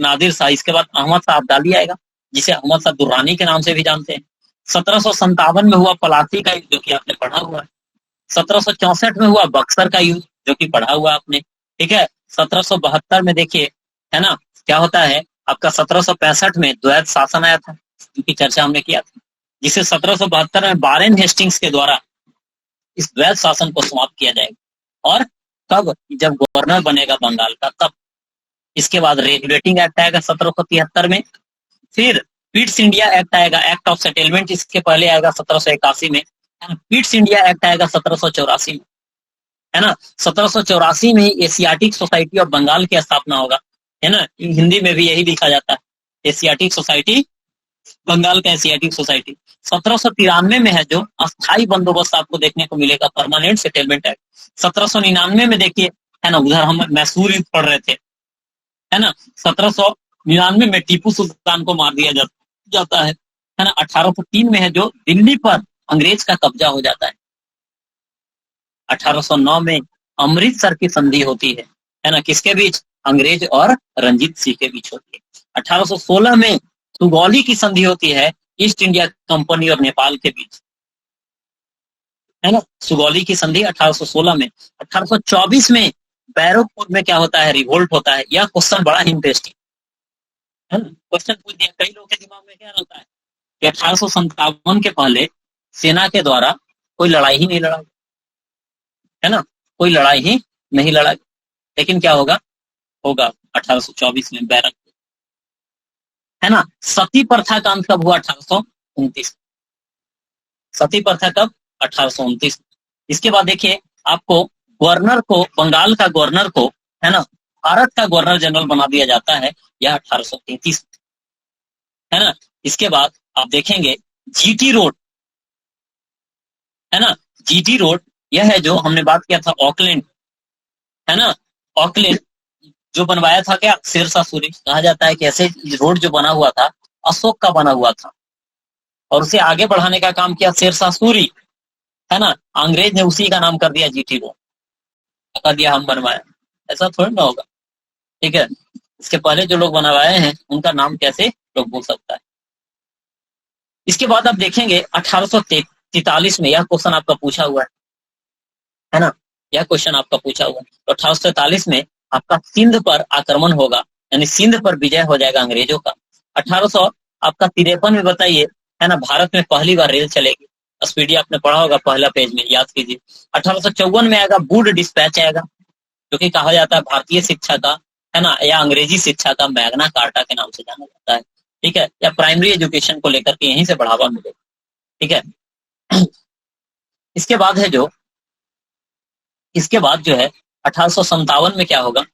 नादिर शाह, इसके बाद अहमद शाह अब्दाली आएगा जिसे अहमद शाह दुर्रानी के नाम से भी जानते हैं। 1757 में हुआ पलासी का युद्ध जो कि आपने पढ़ा हुआ है। 1764 में हुआ बक्सर का युद्ध जो कि पढ़ा हुआ आपने, ठीक है। 1772 में देखिए, है ना, क्या होता है आपका 1765 में द्वैत शासन आया था जिनकी चर्चा हमने किया था, जिसे 1772 में वारेन हेस्टिंग्स के द्वारा इस द्वैत शासन को समाप्त किया जाएगा। और कब? जब गवर्नर बनेगा बंगाल का तब। इसके बाद रेगुलेटिंग एक्ट आएगा 1773 में। फिर पीट्स इंडिया एक्ट आएगा, एक्ट ऑफ सेटलमेंट इसके पहले आएगा 1781 में। पीट्स इंडिया एक्ट आएगा 1784 में, है ना। 1784 में एशियाटिक सोसाइटी ऑफ बंगाल की स्थापना होगा, है ना, हिंदी में भी यही लिखा जाता है एशियाटिक सोसाइटी, बंगाल का एशियाटिक सोसाइटी। 1793 में है जो अस्थाई बंदोबस्त आपको देखने को मिलेगा, परमानेंट सेटलमेंट एक्ट। 1799 में देखिए, है ना, उधर हम मैसूर युद्ध पढ़ रहे थे, है ना। 1799 में टीपू सुल्तान को मार दिया जाता है ना। 1803 में है जो दिल्ली पर अंग्रेज का कब्जा हो जाता है। 1809 में अमृतसर की संधि होती है ना, किसके बीच? अंग्रेज और रंजीत सिंह के बीच होती है। 1816 में सुगौली की संधि होती है ईस्ट इंडिया कंपनी और नेपाल के बीच, है ना, सुगौली की संधि 1816 में। 1824 में बैरकपुर में क्या होता है, रिवोल्ट होता है। यह क्वेश्चन बड़ा इंटरेस्टिंग है ना, क्वेश्चन पूछ दिया। कई लोगों के दिमाग में क्या रहता है कि 1857 के पहले सेना के द्वारा कोई लड़ाई ही नहीं लड़ा, है ना, कोई लड़ाई ही नहीं लड़ा। लेकिन क्या होगा 1824 में बैरकपुर, है ना। सती प्रथा का अंत कब हुआ, 1829। सती प्रथा कब, 1829। इसके बाद देखिए आपको गवर्नर को, बंगाल का गवर्नर को, है ना, भारत का गवर्नर जनरल बना दिया जाता है, यह 1833, है ना। इसके बाद आप देखेंगे जीटी रोड, है ना, जीटी रोड यह है जो हमने बात किया था ऑकलैंड, है ना, ऑकलैंड जो बनवाया था क्या, शेरशाह सूरी। कहा जाता है कि ऐसे रोड जो बना हुआ था अशोक का बना हुआ था और उसे आगे बढ़ाने का काम किया शेरशाह सूरी, है ना। अंग्रेज ने उसी का नाम कर दिया जीटी रोड, कर दिया हम बनवाया, ऐसा थोड़ी ना होगा, ठीक है। इसके पहले जो लोग बनवाए हैं उनका नाम कैसे लोग बोल सकता है। इसके बाद आप देखेंगे 1843 में, यह क्वेश्चन आपका पूछा हुआ है ना, यह क्वेश्चन आपका पूछा हुआ है। तो 1843 में आपका सिंध पर आक्रमण होगा, यानी सिंध पर विजय हो जाएगा अंग्रेजों का। 1853 में बताइए, है ना, भारत में पहली बार रेल चलेगी। स्पीडी आपने पढ़ा होगा पहला पेज में, याद कीजिए। 1854 में आएगा वुड डिस्पैच आएगा, जो कि कहा जाता है भारतीय शिक्षा का, है ना, या अंग्रेजी शिक्षा का मैग्ना कार्टा के नाम से जाना जाता है, ठीक है, या प्राइमरी एजुकेशन को लेकर के यहीं से बढ़ावा मिलेगा, ठीक है। इसके बाद जो है 1857 में क्या होगा,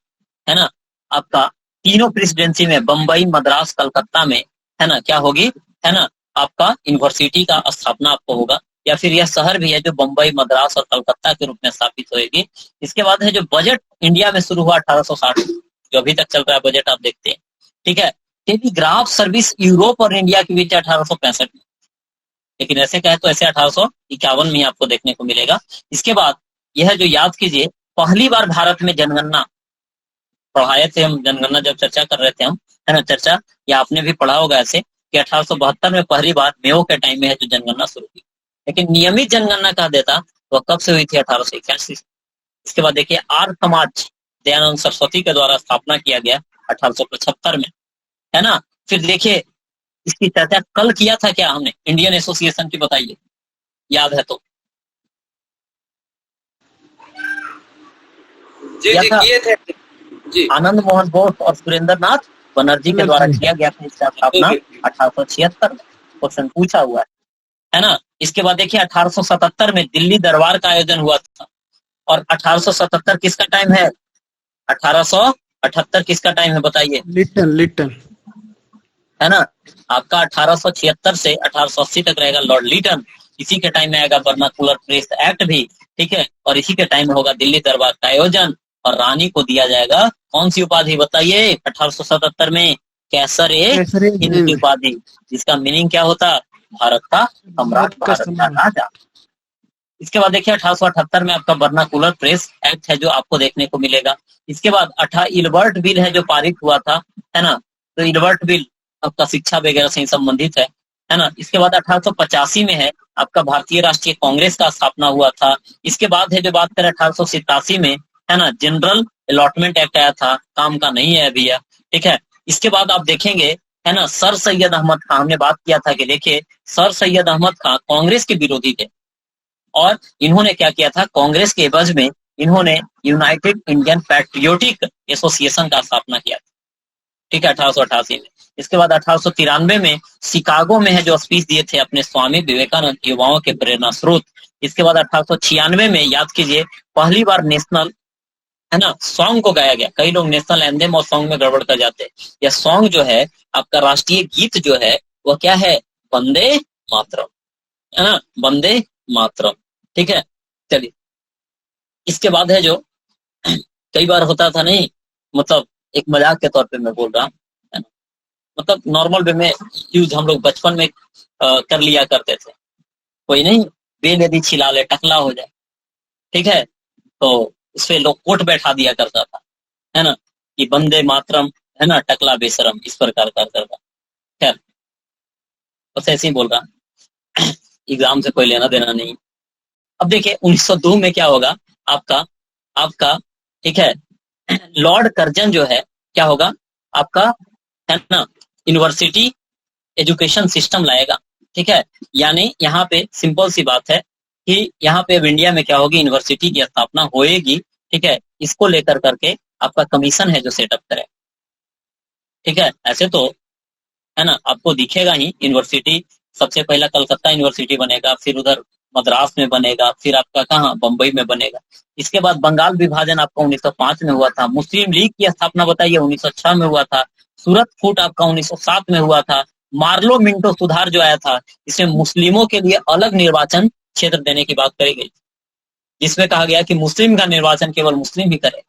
है ना, आपका तीनों प्रेसिडेंसी में बंबई, मद्रास, कलकत्ता में, है ना, क्या होगी, है ना, आपका यूनिवर्सिटी का स्थापना आपको होगा, या फिर यह शहर भी है जो बंबई, मद्रास और कलकत्ता के रूप में स्थापित होगी। इसके बाद है जो बजट इंडिया में शुरू हुआ 1860, जो अभी तक चल रहा है बजट आप देखते हैं, ठीक है। टेलीग्राफ सर्विस यूरोप और इंडिया के बीच 1865 में, लेकिन ऐसे कहे तो ऐसे 1851 में आपको देखने को मिलेगा। इसके बाद यह जो याद कीजिए, पहली बार भारत में जनगणना पढ़ाए थे हम, जनगणना जब चर्चा कर रहे थे हम, है ना, चर्चा, या आपने भी पढ़ा होगा ऐसे कि 1872 में पहली बार मेयो के टाइम में है जो जनगणना शुरू हुई। लेकिन नियमित जनगणना कहा देता वह कब से हुई थी, 1881 से। इसके बाद देखिए आर्य समाज दयानंद सरस्वती के द्वारा स्थापना किया गया 1875 में, है ना। फिर देखिए इसकी चर्चा कल किया था क्या हमने, इंडियन एसोसिएशन की, बताइए याद है तो। जी किए थे जी, आनंद मोहन बोस और सुरेंद्र नाथ बनर्जी के द्वारा किया गया था इसका स्थापना 1876 में, क्वेश्चन पूछा हुआ है ना। इसके बाद देखिए 1877 में दिल्ली दरबार का आयोजन हुआ था, और 1877 किसका टाइम है, 1878 किसका टाइम है बताइए, लिटन, है ना। आपका 1876 से 1880 तक रहेगा लॉर्ड लिटन, इसी के टाइम में आएगा वर्नाकुलर प्रेस एक्ट भी, ठीक है, और इसी के टाइम में होगा दिल्ली दरबार का आयोजन, और रानी को दिया जाएगा कौन सी उपाधि बताइए 1877 में, कैसर ए हिंद की उपाधि, जिसका मीनिंग क्या होता, भारत का सम्राट, भारत का राजा। इसके बाद देखिए 1878 में आपका वर्नाकुलर प्रेस एक्ट है जो आपको देखने को मिलेगा। इसके बाद इल्बर्ट बिल है जो पारित हुआ था, है ना, तो इल्बर्ट बिल आपका शिक्षा वगैरह से संबंधित है ना। इसके बाद 1885 में है आपका भारतीय राष्ट्रीय कांग्रेस का स्थापना हुआ था। इसके बाद है जो बात करें 1887 में, है ना, जनरल अलॉटमेंट एक्ट आया था, काम का नहीं है अभी, ठीक है। इसके बाद आप देखेंगे, है ना, सर सैयद अहमद खान, हमने बात किया था कि देखिए सर सैयद अहमद खान कांग्रेस के विरोधी थे, और इन्होंने क्या किया था, कांग्रेस के एवज में इन्होंने यूनाइटेड इंडियन पैट्रियोटिक एसोसिएशन का स्थापना किया था, ठीक है, 1888 में। इसके बाद 1893 में शिकागो में है जो स्पीच दिए थे अपने स्वामी विवेकानंद, युवाओं के प्रेरणा स्रोत। इसके बाद 1896 में याद कीजिए पहली बार नेशनल, है ना, सॉन्ग को गाया गया। कई लोग नेशनल एंथम और सॉन्ग में गड़बड़ कर जाते हैं। यह सॉन्ग जो है आपका राष्ट्रीय गीत जो है वह क्या है, वंदे मातरम, है ना, वंदे मातरम, ठीक है। चलिए इसके बाद है जो कई बार होता था, नहीं मतलब एक मजाक के तौर पे मैं बोल रहा हूँ, है ना, मतलब नॉर्मल वे में यूज हम लोग बचपन में कर लिया करते थे, कोई नहीं बेल यदि छिला ले टकला हो जाए, ठीक है, तो उसपे लोग कोट बैठा दिया करता था, है ना, कि बंदे मातरम, है ना, टकला बेशरम, इस प्रकार का करता। खैर, बस ऐसे ही बोल रहा, एग्जाम से कोई लेना देना नहीं। अब देखिए 1902 में क्या होगा आपका आपका ठीक है, लॉर्ड कर्जन जो है क्या होगा आपका, है ना, यूनिवर्सिटी एजुकेशन सिस्टम लाएगा। ठीक है, यानी यहाँ पे सिंपल सी बात है कि यहाँ पे अब इंडिया में क्या होगी, यूनिवर्सिटी की स्थापना होएगी। ठीक है, इसको लेकर करके आपका कमीशन है जो सेटअप करे। ठीक है, ऐसे तो है ना आपको दिखेगा ही, यूनिवर्सिटी सबसे पहला कलकत्ता यूनिवर्सिटी बनेगा, फिर उधर मद्रास में बनेगा, फिर आपका कहाँ बंबई में बनेगा। इसके बाद बंगाल विभाजन आपका 1905 में हुआ था। मुस्लिम लीग की स्थापना बताइए 1906 में हुआ था। सूरत फूट आपका 1907 में हुआ था। मार्लो मिंटो सुधार जो आया था, इसमें मुस्लिमों के लिए अलग निर्वाचन क्षेत्र देने की बात करी गई, जिसमें कहा गया कि मुस्लिम का निर्वाचन केवल मुस्लिम ही करे,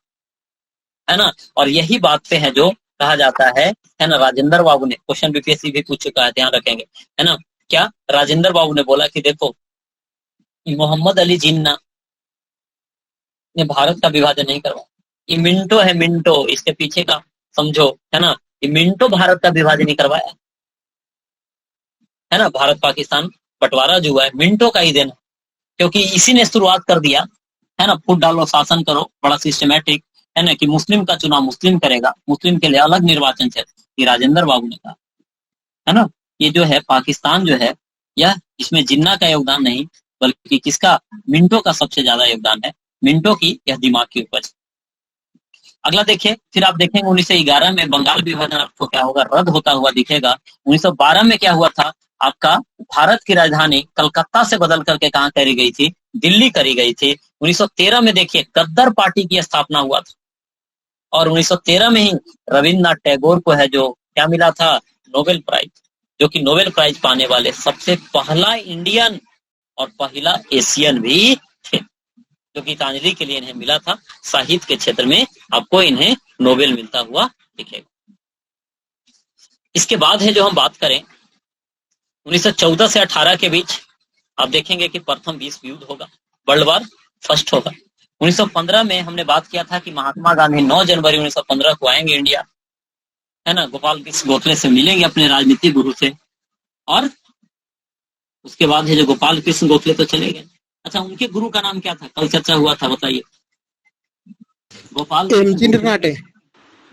है ना। और यही बात पे है जो कहा जाता है ना, राजेंद्र बाबू ने, क्वेश्चन बीपीएससी भी पूछ चुका है, ध्यान रखेंगे, है ना। क्या राजेंद्र बाबू ने बोला कि देखो मोहम्मद अली जिन्ना ने भारत का विभाजन नहीं करवाया, ये मिंटो है, मिंटो, इसके पीछे का समझो, है ना, ये मिंटो भारत का विभाजन नहीं करवाया, है ना। भारत पाकिस्तान बंटवारा जो हुआ है मिंटो का ही देना, क्योंकि इसी ने शुरुआत कर दिया, है ना, फुट डालो शासन करो, बड़ा सिस्टमेटिक, है ना, कि मुस्लिम का चुनाव मुस्लिम करेगा, मुस्लिम के लिए अलग निर्वाचन क्षेत्र, ये राजेंद्र बाबू ने कहा, है ना। ये जो है पाकिस्तान जो है, यह इसमें जिन्ना का योगदान नहीं बल्कि किसका, मिंटो का सबसे ज्यादा योगदान है, मिंटो की यह दिमाग की उपज। अगला देखिए, फिर आप देखेंगे 1911 में बंगाल विभाजन आपको क्या होगा, रद्द होता हुआ दिखेगा। 1912 में क्या हुआ था आपका, भारत की राजधानी कलकत्ता से बदल करके कहाँ करी गई थी, दिल्ली करी गई थी। 1913 में देखिए गद्दर पार्टी की स्थापना हुआ था, और 1913 में ही रविन्द्रनाथ टैगोर को है जो क्या मिला था, नोबेल प्राइज, जो कि नोबेल प्राइज पाने वाले सबसे पहला इंडियन और पहला एशियन भी थे, जो गीतांजलि के लिए इन्हें मिला था। साहित्य के क्षेत्र में आपको इन्हें नोबेल मिलता हुआ दिखेगा। इसके बाद है जो हम बात करें 1914 से 18 के बीच, आप देखेंगे कि प्रथम विश्व युद्ध होगा, वर्ल्ड वॉर फर्स्ट होगा। 1915 में हमने बात किया था कि महात्मा गांधी 9 जनवरी 1915 को आएंगे इंडिया, है ना, गोपाल कृष्ण गोखले से मिलेंगे अपने राजनीतिक गुरु से, और उसके बाद है जो गोपाल कृष्ण गोखले तो चले गए। अच्छा, उनके गुरु का नाम क्या था, कल चर्चा हुआ था, बताइए। Gopal MG Ranade,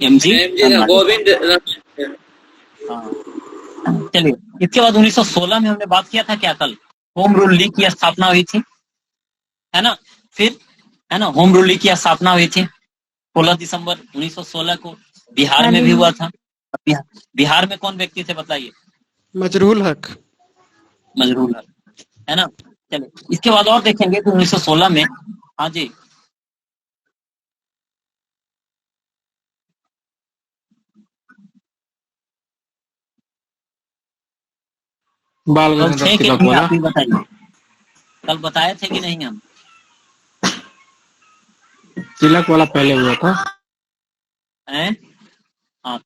MG Govind. हाँ, चलिए। इसके बाद 1916 में हमने बात किया था क्या, कल होम रूल लीग की स्थापना हुई थी, है ना। फिर है ना होम रूल लीग की स्थापना हुई थी 16 दिसंबर 1916 को। बिहार में भी हुआ था। बिहार में कौन व्यक्ति थे बताइए, मजरूल हक। मजरूल हक, है ना। चलिए, इसके बाद और देखेंगे कि 1916 में, हाँ जी, बाल कल गंगाधर 6 के तिलक लिए वाला। आप ही बताइए, कल बताए थे कि नहीं हम। तिलक वाला पहले हुआ था। हैं? हाँ,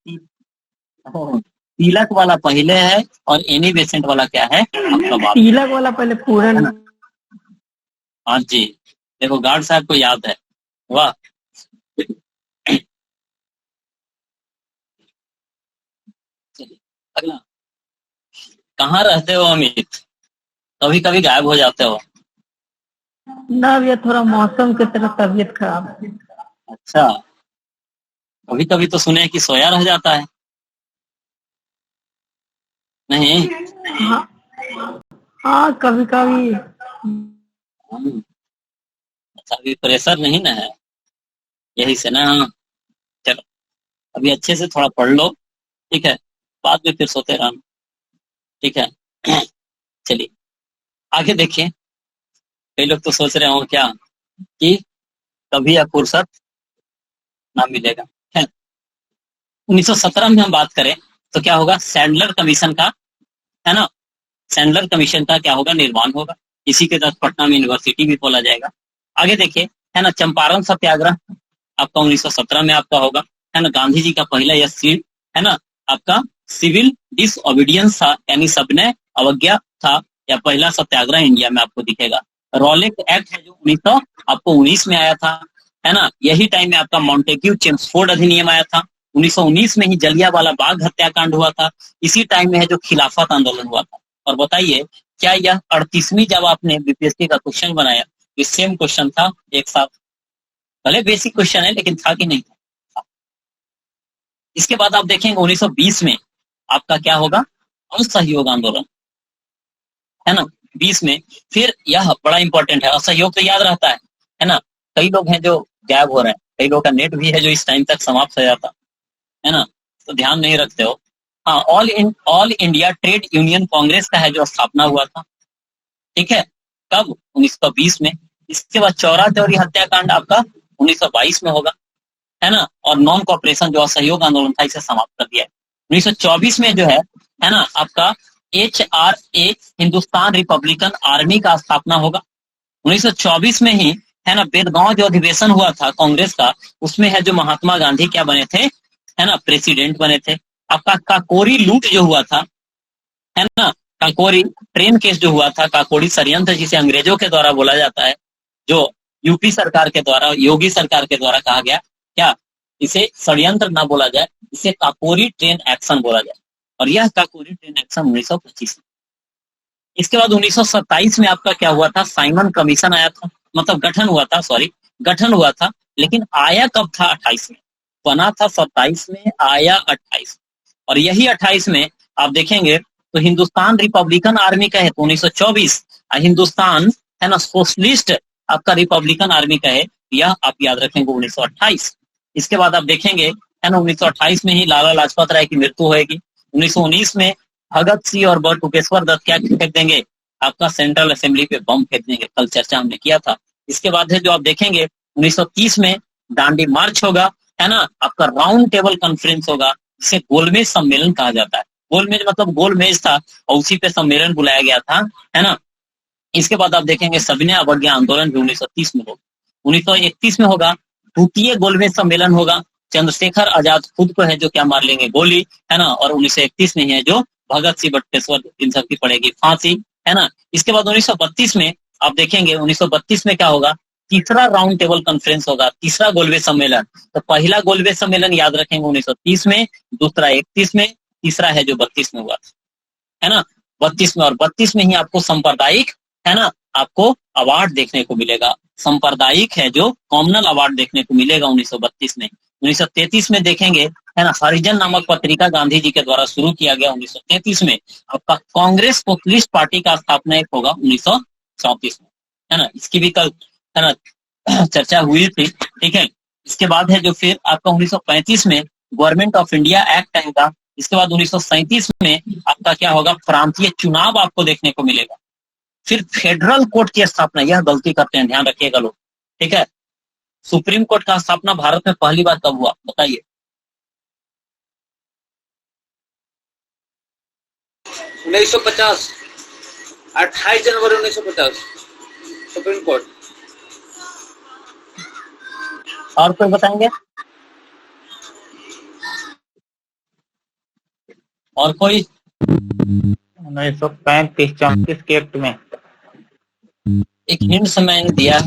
तिलक वाला पहले है और एनी बेसेंट वाला क्या है आपका बाद। तिलक वाला पहले पूरा हाँ जी, देखो गार्ड साहब को याद है, वाह। चलिए अगला, कहाँ रहते हो अमित, कभी कभी गायब हो जाते हो। ना, ये थोड़ा मौसम की तरफ तबीयत खराब है। अच्छा, कभी कभी तो सुने कि सोया रह जाता है। नहीं, हाँ हाँ, कभी कभी। अच्छा, अभी प्रेशर नहीं ना है, यही से ना। चलो, अभी अच्छे से थोड़ा पढ़ लो, ठीक है, बाद में फिर सोते रहना, ठीक है। चलिए आगे देखिए, कई लोग तो सोच रहे हो क्या कि कभी या फुर्सत ना मिलेगा, है। 1917 में हम बात करें तो क्या होगा, सैंडलर कमीशन का, है ना, सैंडलर कमीशन का क्या होगा, निर्माण होगा। इसी के तहत पटना में यूनिवर्सिटी भी खोला जाएगा। आगे देखिए, है ना, चंपारण सत्याग्रह आपका 1917 में आपका होगा, है ना। गांधी जी का पहला यह सीट, है ना, आपका सिविल डिसओबीडियंस था, यानी सबने अवज्ञा था, या पहला सत्याग्रह इंडिया में आपको दिखेगा। रॉलेट एक्ट है जो 1919 में आया था, है ना, यही टाइम में आपका मॉन्टेग्यू चेम्सफोर्ड अधिनियम आया था। 1919 में ही जलियांवाला बाग हत्याकांड हुआ था। इसी टाइम में है जो खिलाफत आंदोलन हुआ था। और बताइए क्या यह 38वीं जब आपने बीपीएससी का क्वेश्चन बनाया, ये सेम क्वेश्चन था एक साथ? भले बेसिक क्वेश्चन है लेकिन था कि नहीं था? इसके बाद आप देखेंगे 1920 में आपका क्या होगा, असहयोग आंदोलन, है ना। 20 में फिर यह बड़ा इंपॉर्टेंट है, असहयोग तो याद रहता है ना। कई लोग हैं जो गायब हो रहे हैं, कई लोग का नेट भी है जो इस टाइम तक समाप्त हो जाता है ना, तो ध्यान नहीं रखते हो। हाँ, all India trade union Congress का है जो स्थापना हुआ था, ठीक है, कब? 1920 में। इसके बाद चौरा चौरी हत्याकांड आपका 1922 में होगा, है ना। और नॉन कॉपरेशन जो असहयोग आंदोलन था इसे समाप्त कर दिया है। 1924 में जो है ना, आपका HRA हिंदुस्तान रिपब्लिकन आर्मी का स्थापना होगा। 1924 में ही है ना, बेलगांव जो अधिवेशन हुआ था कांग्रेस का, उसमें है जो महात्मा गांधी क्या बने थे, है ना, प्रेसिडेंट बने थे। आपका काकोरी लूट जो हुआ था, है ना, काकोरी ट्रेन केस जो हुआ था, काकोरी षड्यंत्र जिसे अंग्रेजों के द्वारा बोला जाता है, जो यूपी सरकार के द्वारा, योगी सरकार के द्वारा कहा गया, क्या इसे षड्यंत्र ना बोला जाए, इसे काकोरी ट्रेन एक्शन बोला जाए। और यह काकोरी ट्रेन एक्शन 1925 में। इसके बाद 1927 में आपका क्या हुआ था, साइमन कमीशन आया था, मतलब गठन हुआ था, गठन हुआ था, लेकिन आया कब था? 28 में। बना था 27 में, आया 28। और यही 28 में आप देखेंगे तो हिंदुस्तान रिपब्लिकन आर्मी का है तो 1924, हिंदुस्तान है ना सोशलिस्ट आपका रिपब्लिकन आर्मी का है, यह आप याद रखेंगे 1928। इसके बाद आप देखेंगे है ना 1928 में ही लाला लाजपत राय की मृत्यु होगी। 1919 में भगत सिंह और बटुकेश्वर दत्त क्या फेंक देंगे, आपका सेंट्रल असेंबली पे बम फेंक देंगे, कल चर्चा हमने किया था। इसके बाद है जो आप देखेंगे 1930 में दांडी मार्च होगा, है ना, आपका राउंड टेबल कॉन्फ्रेंस होगा, जिसे गोलमेज सम्मेलन कहा जाता है। गोलमेज मतलब गोल मेज था और उसी पे सम्मेलन बुलाया गया था, है ना। इसके बाद आप देखेंगे सविनय अवज्ञा आंदोलन भी 1930 में होगा। 1931 में होगा द्वितीय गोलमेज सम्मेलन होगा, चंद्रशेखर आजाद खुद को है जो क्या मार लेंगे गोली, है ना। और 1931 में है जो भगत सिंह बटुकेश्वर इन सब की पड़ेगी फांसी, है ना। इसके बाद 1932 में आप देखेंगे 1932 में क्या होगा, तीसरा राउंड टेबल कॉन्फ्रेंस होगा, तीसरा गोलमेज सम्मेलन। तो पहला गोलमेज सम्मेलन याद रखेंगे 1930 में, दूसरा 31 में, तीसरा है जो 32 में हुआ, है ना, 32 में। और 32 में ही आपको सांप्रदायिक, है ना, आपको अवार्ड देखने को मिलेगा, सांप्रदायिक है जो कॉमनल अवार्ड देखने को मिलेगा 1932 में। 1933 में देखेंगे, है ना, हरिजन नामक पत्रिका गांधी जी के द्वारा शुरू किया गया 1933 में। आपका कांग्रेस सोशलिस्ट पार्टी का स्थापना एक होगा 1934 में, है ना। इसकी भी कल, है ना, चर्चा हुई थी, ठीक है। इसके बाद है जो फिर आपका 1935 में गवर्नमेंट ऑफ इंडिया एक्ट आएगा। इसके बाद 1937 में आपका क्या होगा, प्रांतीय चुनाव आपको देखने को मिलेगा। फिर फेडरल कोर्ट की स्थापना, यह गलती करते हैं, ध्यान रखिएगा लोग, ठीक है। सुप्रीम कोर्ट का स्थापना भारत में पहली बार कब हुआ बताइए? 1950, 28 जनवरी 1950 सुप्रीम कोर्ट। और कोई बताएंगे? और कोई? 1935-34 के एक्ट में। एक हिंट से मैंने दिया है,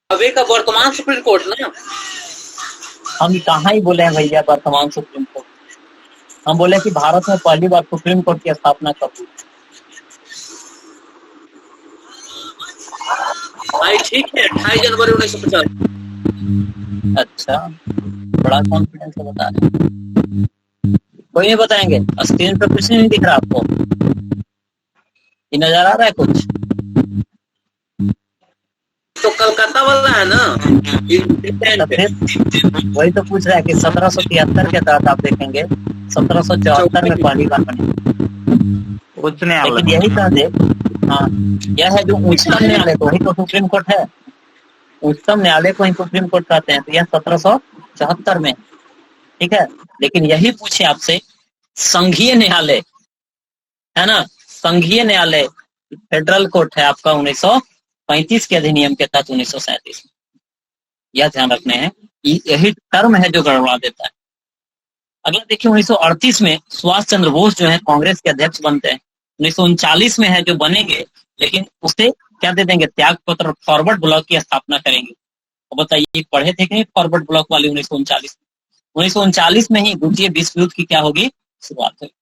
अभी का वर्तमान सुप्रीम कोर्ट ना, हम कहाँ ही बोले हैं भैया वर्तमान सुप्रीम कोर्ट, हम बोले कि भारत में पहली बार सुप्रीम कोर्ट की स्थापना कब हुई। भाई ठीक है, 28 जनवरी 1950। अच्छा, बड़ा कॉन्फिडेंस से बता रहे हैं। कोई नहीं बताएंगे? स्क्रीन पे कुछ नहीं दिख रहा आपको? ये नजर आ रहा है कुछ? तो कलकत्ता वाला है ना, वही तो पूछ रहा है कि 1773 के तहत आप देखेंगे 1774 में पहली बार बनी। लेकिन यही कह दे, हाँ, यह है जो उच्चतम न्यायालय, तो वही तो सुप्रीम कोर्ट है, उच्चतम न्यायालय को ही सुप्रीम कोर्ट कहते हैं। तो यह 1774 में, ठीक है। लेकिन यही पूछे आपसे संघीय न्यायालय, है ना, संघीय न्यायालय फेडरल कोर्ट है आपका 1935 के अधिनियम के तहत 1937 में। यह ध्यान रखने हैं, यही टर्म है जो गड़बड़ा देता है। अगला देखिए 1938 में सुभाष चंद्र बोस जो है कांग्रेस के अध्यक्ष बनते हैं। 1939 में है जो बनेंगे लेकिन उसे क्या दे देंगे, त्याग पत्र, फॉरवर्ड ब्लॉक की स्थापना करेंगे। और बताइए पढ़े थे कि नहीं फॉरवर्ड ब्लॉक वाले 1939 में ही द्वितीय विश्व युद्ध की क्या होगी, शुरुआत होगी।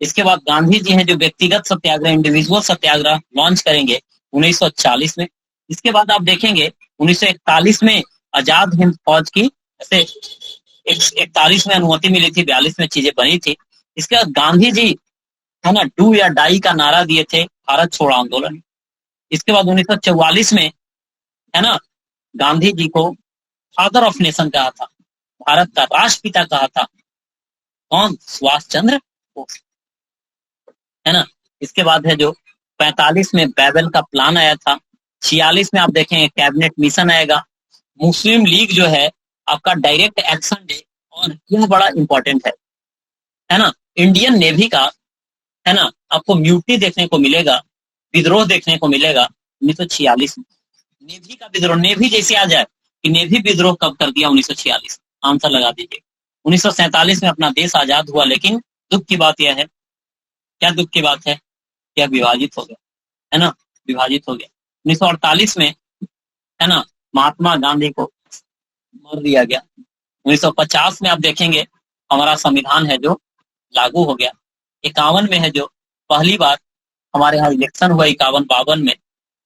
इसके बाद गांधी जी हैं जो व्यक्तिगत सत्याग्रह, इंडिविजुअल सत्याग्रह लॉन्च करेंगे 1940 में। इसके बाद आप देखेंगे 1941 में आजाद हिंद फौज की ऐसे 41 में अनुमति मिली थी, 42 में चीजें बनी थी। इसके बाद गांधी जी है ना डू या डाई का नारा दिए थे, भारत छोड़ो आंदोलन। इसके बाद 1944 में है ना गांधी जी को फादर ऑफ नेशन कहा था, भारत का राष्ट्रपिता कहा था, कौन, सुभाष चंद्र बोस, है ना। इसके बाद है जो 45 में बैबल का प्लान आया था, 46 में आप देखेंगे कैबिनेट मिशन आएगा, मुस्लिम लीग जो है आपका डायरेक्ट एक्शन डे, और यह बड़ा इंपॉर्टेंट है ना, इंडियन नेवी का है ना आपको म्यूटी देखने को मिलेगा, विद्रोह देखने को मिलेगा 1946 में। नेवी का विद्रोह, नेवी जैसे आ जाए कि नेवी विद्रोह कब कर दिया, 1946, आंसर लगा दीजिए। 1947 में अपना देश आजाद हुआ, लेकिन दुख की बात यह है, क्या दुख की बात है, यह विभाजित हो गया, है ना, विभाजित हो गया। 1948 में है ना महात्मा गांधी को मार दिया गया। 1950 में आप देखेंगे हमारा संविधान है जो लागू हो गया। 51 में है जो पहली बार हमारे यहाँ इलेक्शन हुआ 51-52 में,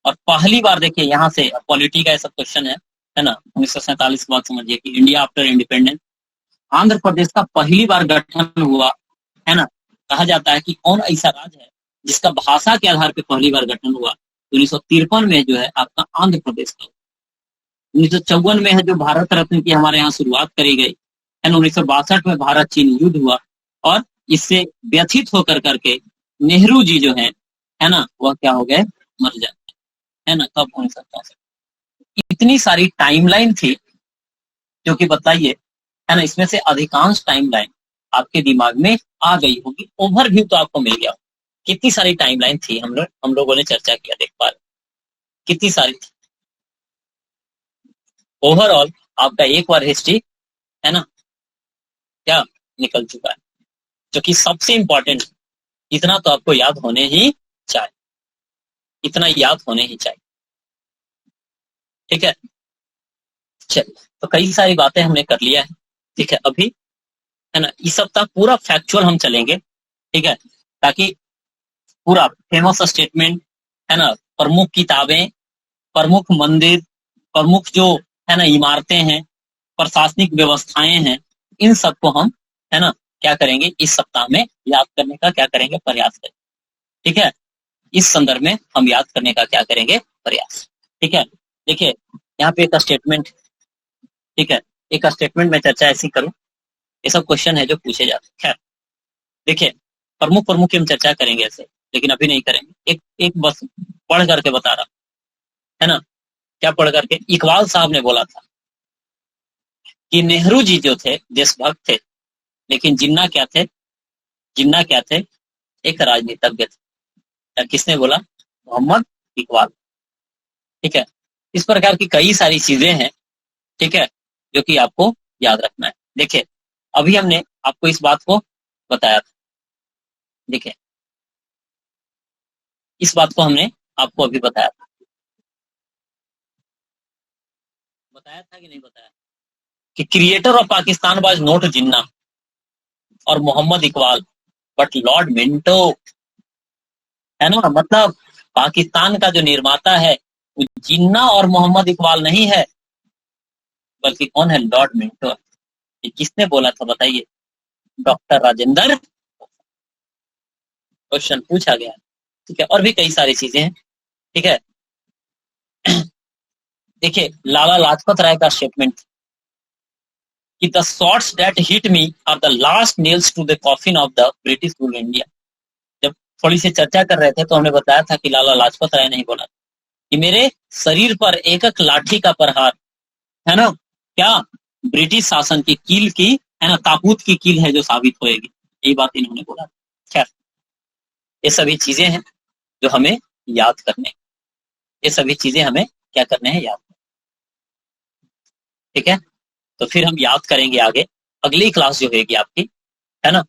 और पहली बार देखिए यहाँ से पॉलिटी का ऐसा क्वेश्चन है ना, 1947 के बाद समझिए कि India after independence, Andhra Pradesh का पहली बार गठन हुआ, है ना। कहा जाता है कि कौन ऐसा राज्य है जिसका भाषा के आधार पर पहली बार गठन हुआ, 1953 में जो है आपका आंध्र प्रदेश का। 1954 में है जो भारत रत्न की हमारे यहाँ शुरुआत करी गई, है ना। 1962 में भारत चीन युद्ध हुआ, और इससे व्यथित होकर करके नेहरू जी जो है ना वह क्या हो गए, मर जाते, है ना, कब, 1967। इतनी सारी टाइमलाइन थी जो कि बताइए, है ना, इसमें से अधिकांश टाइमलाइन आपके दिमाग में आ गई होगी, ओवरव्यू तो आपको मिल गया। कितनी सारी टाइमलाइन थी हम लोगों ने चर्चा किया, देख पा रहे कितनी सारी थी। ओवरऑल आपका एक बार हिस्ट्री है ना क्या निकल चुका है, जो कि सबसे इंपॉर्टेंट, इतना तो आपको याद होने ही चाहिए, इतना याद होने ही चाहिए, ठीक है। चलिए, तो कई सारी बातें हमने कर लिया है, ठीक है। अभी है ना इस सप्ताह पूरा फैक्चुअल हम चलेंगे, ठीक है, ताकि पूरा फेमस स्टेटमेंट, है ना, प्रमुख किताबें, प्रमुख मंदिर, प्रमुख जो है ना इमारतें हैं, प्रशासनिक व्यवस्थाएं हैं, इन सबको हम है ना क्या करेंगे, इस सप्ताह में याद करने का क्या करेंगे, प्रयास करेंगे, ठीक है। इस संदर्भ में हम याद करने का क्या करेंगे, प्रयास, ठीक है। देखिए यहाँ पे एक स्टेटमेंट, ठीक है, एक स्टेटमेंट में चर्चा ऐसी करूं, ये सब क्वेश्चन है जो पूछे जाते हैं। खैर देखिए प्रमुख की हम चर्चा करेंगे ऐसे, लेकिन अभी नहीं करेंगे। एक बस पढ़ करके बता रहा, है ना, क्या पढ़ करके, इकबाल साहब ने बोला था कि नेहरू जी जो थे देशभक्त थे, लेकिन जिन्ना क्या थे, एक राजनीतिज्ञ थे। किसने बोला, मोहम्मद इकबाल, ठीक है। इस प्रकार की कई सारी चीजें हैं, ठीक है, जो कि आपको याद रखना है। देखिए अभी हमने आपको इस बात को बताया था, देखिए इस बात को हमने आपको अभी बताया था कि नहीं बताया, कि creator of Pakistan was not Jinnah और Mohammad Iqbal but Lord Minto, है ना। मतलब पाकिस्तान का जो निर्माता है वो जिन्ना और मोहम्मद इकबाल नहीं है, बल्कि कौन है, लॉर्ड मिंटो। ये किसने बोला था बताइए, डॉक्टर राजेंद्र, क्वेश्चन पूछा गया, ठीक है। और भी कई सारी चीजें हैं, ठीक है। देखिए लाला लाजपत राय का स्टेटमेंट कि the shots that hit me are the last nails to the coffin of the British rule India. जब थोड़ी सी चर्चा कर रहे थे तो हमने बताया था कि लाला लाजपत राय नहीं बोला कि मेरे शरीर पर एक एक लाठी का प्रहार, है ना, क्या ब्रिटिश शासन की कील की, है ना, ताबूत की कील है जो साबित होएगी, यही बात इन्होंने बोला। खैर ये सभी चीजें हैं जो हमें याद करने, ये सभी चीजें हमें क्या करने हैं, याद, ठीक है। तो फिर हम याद करेंगे आगे, अगली क्लास जो होगी आपकी, है ना,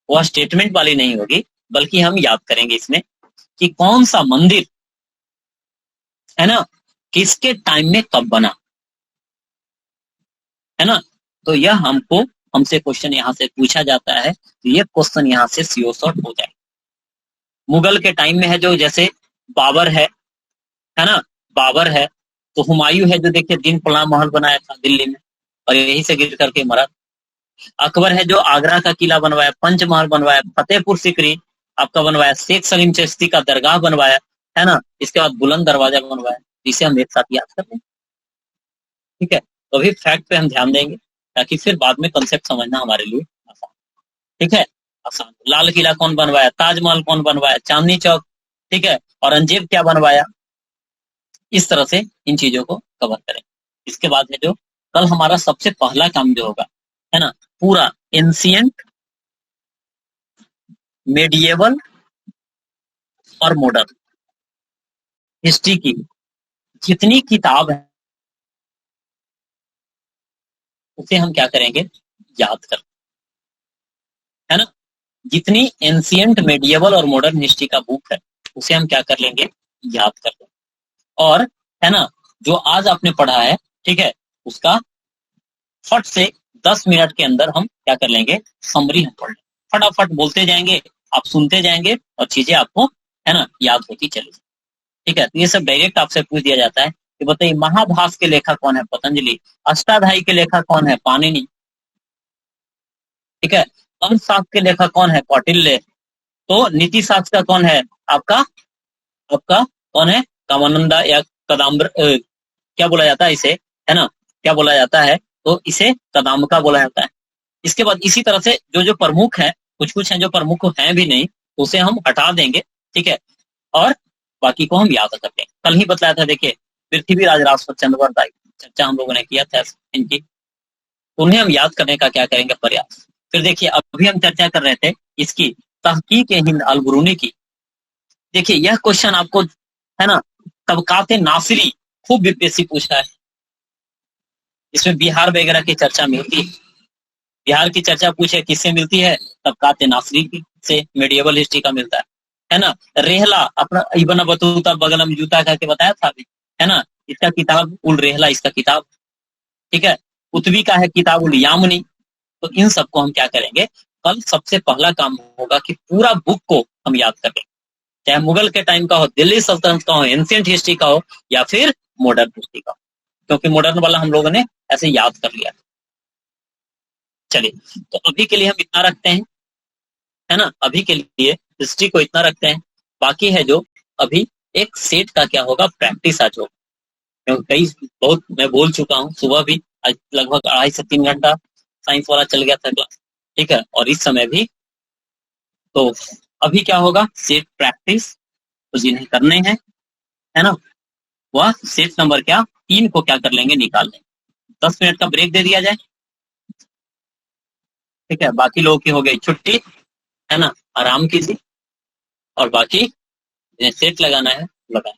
वह स्टेटमेंट वाली नहीं होगी, बल्कि हम याद करेंगे इसमें कि कौन सा मंदिर है ना, किसके टाइम में कब बना, है ना। तो यह हमसे क्वेश्चन यहाँ से पूछा जाता है, तो ये क्वेश्चन यहाँ से सीओ शॉर्ट हो जाए। मुगल के टाइम में है जो, जैसे बाबर है ना, बाबर है, तो हुमायूं है जो देखिए दिन पला महल बनाया था दिल्ली में और यहीं से गिर करके मरा। अकबर है जो आगरा का किला बनवाया, पंचमहल बनवाया, फतेहपुर सीकरी आपका बनवाया, शेख सलीम चिश्ती का दरगाह बनवाया, है ना, इसके बाद बुलंद दरवाजा बनवाया। इसे हम एक साथ याद कर लें, ठीक है। तो अभी फैक्ट पे हम ध्यान देंगे ताकि फिर बाद में कंसेप्ट समझना हमारे लिए आसान, ठीक है, आसान। लाल किला कौन बनवाया, ताजमहल कौन बनवाया, चांदनी चौक, ठीक है, औरंगजेब क्या बनवाया, इस तरह से इन चीजों को कवर करें। इसके बाद में जो कल हमारा सबसे पहला काम जो होगा, है ना, पूरा एंशिएंट, मेडिएवल और मॉडर्न हिस्ट्री की जितनी किताब है उसे हम क्या करेंगे, याद कर, है ना। जितनी एंशिएंट, मेडिएवल और मॉडर्न हिस्ट्री का बुक है उसे हम क्या कर लेंगे, याद कर लेंगे। और है ना, जो आज आपने पढ़ा है, ठीक है, उसका फट से 10 मिनट के अंदर हम क्या कर लेंगे, समरी हम पढ़ लेंगे। फटाफट बोलते जाएंगे, आप सुनते जाएंगे और चीजें आपको, है ना, याद होती चली जाए, ठीक है। तो ये सब डायरेक्ट आपसे पूछ दिया जाता है कि बताइए महाभास के लेखक कौन है, पतंजलि। अष्टाध्यायी के लेखक कौन है, पाणिनि, ठीक है। अर्थशास्त्र के लेखक कौन है, कौटिल्य। तो नीति शास्त्र का कौन है, आपका आपका कौन है, कामानंदा या कदाम्बर, क्या बोला जाता है इसे, है ना, क्या बोला जाता है, तो इसे कदाम्बका बोला जाता है। इसके बाद इसी तरह से जो जो प्रमुख है, कुछ कुछ हैं जो प्रमुख हैं भी नहीं, उसे हम हटा देंगे, ठीक है, और बाकी को हम याद करते हैं। कल ही बतलाया था, देखिए पृथ्वीराज राजपूत चंद्रवर्ती चर्चा हम लोगों ने किया था इनकी, उन्हें हम याद करने का क्या करेंगे, प्रयास। फिर देखिए अभी हम चर्चा कर रहे थे इसकी तहकीक हिंद अल बुरूनी की। देखिए यह क्वेश्चन आपको, है ना, तबकात नासिरी खूब बीपीएससी पूछा है, इसमें बिहार वगैरह की चर्चा मिलती है। बिहार की चर्चा पूछे किससे मिलती है, तबकात नासिरी की से, मेडिएवल हिस्ट्री का मिलता है ना। रेहला अपना इब्न बतूता बगलम जूता करके बताया था अभी, है ना, इसका किताब उल रेहला इसका किताब, ठीक है। कुतुबी का है किताब उल यामनी। तो इन सबको हम क्या करेंगे, कल सबसे पहला काम होगा कि पूरा बुक को हम याद करें, चाहे मुगल के टाइम का हो, दिल्ली सल्तनत का हो, एंशिएंट हिस्ट्री का हो, या फिर मॉडर्न हिस्ट्री का हो, क्योंकि मॉडर्न वाला हम लोगों ने ऐसे याद कर लिया। चलिए तो अभी के लिए हम इतना रखते हैं, है ना, अभी के लिए हिस्ट्री को इतना रखते हैं। बाकी है जो अभी एक सेट का क्या होगा, प्रैक्टिस आज होगा, क्योंकि कई बहुत मैं बोल चुका हूँ, सुबह भी आज लगभग 2.5 से 3 घंटा साइंस वाला चल गया था क्लास, ठीक है, और इस समय भी। तो अभी क्या होगा, सेट प्रैक्टिस, तो जिन्हें करने हैं, है ना, वह सेट नंबर क्या 3 को क्या कर लेंगे, निकाल लेंगे। 10 मिनट का ब्रेक दे दिया जाए, ठीक है। बाकी लोगों की हो गई छुट्टी, है ना, आराम कीजिए, और बाकी सेट लगाना है लगाए।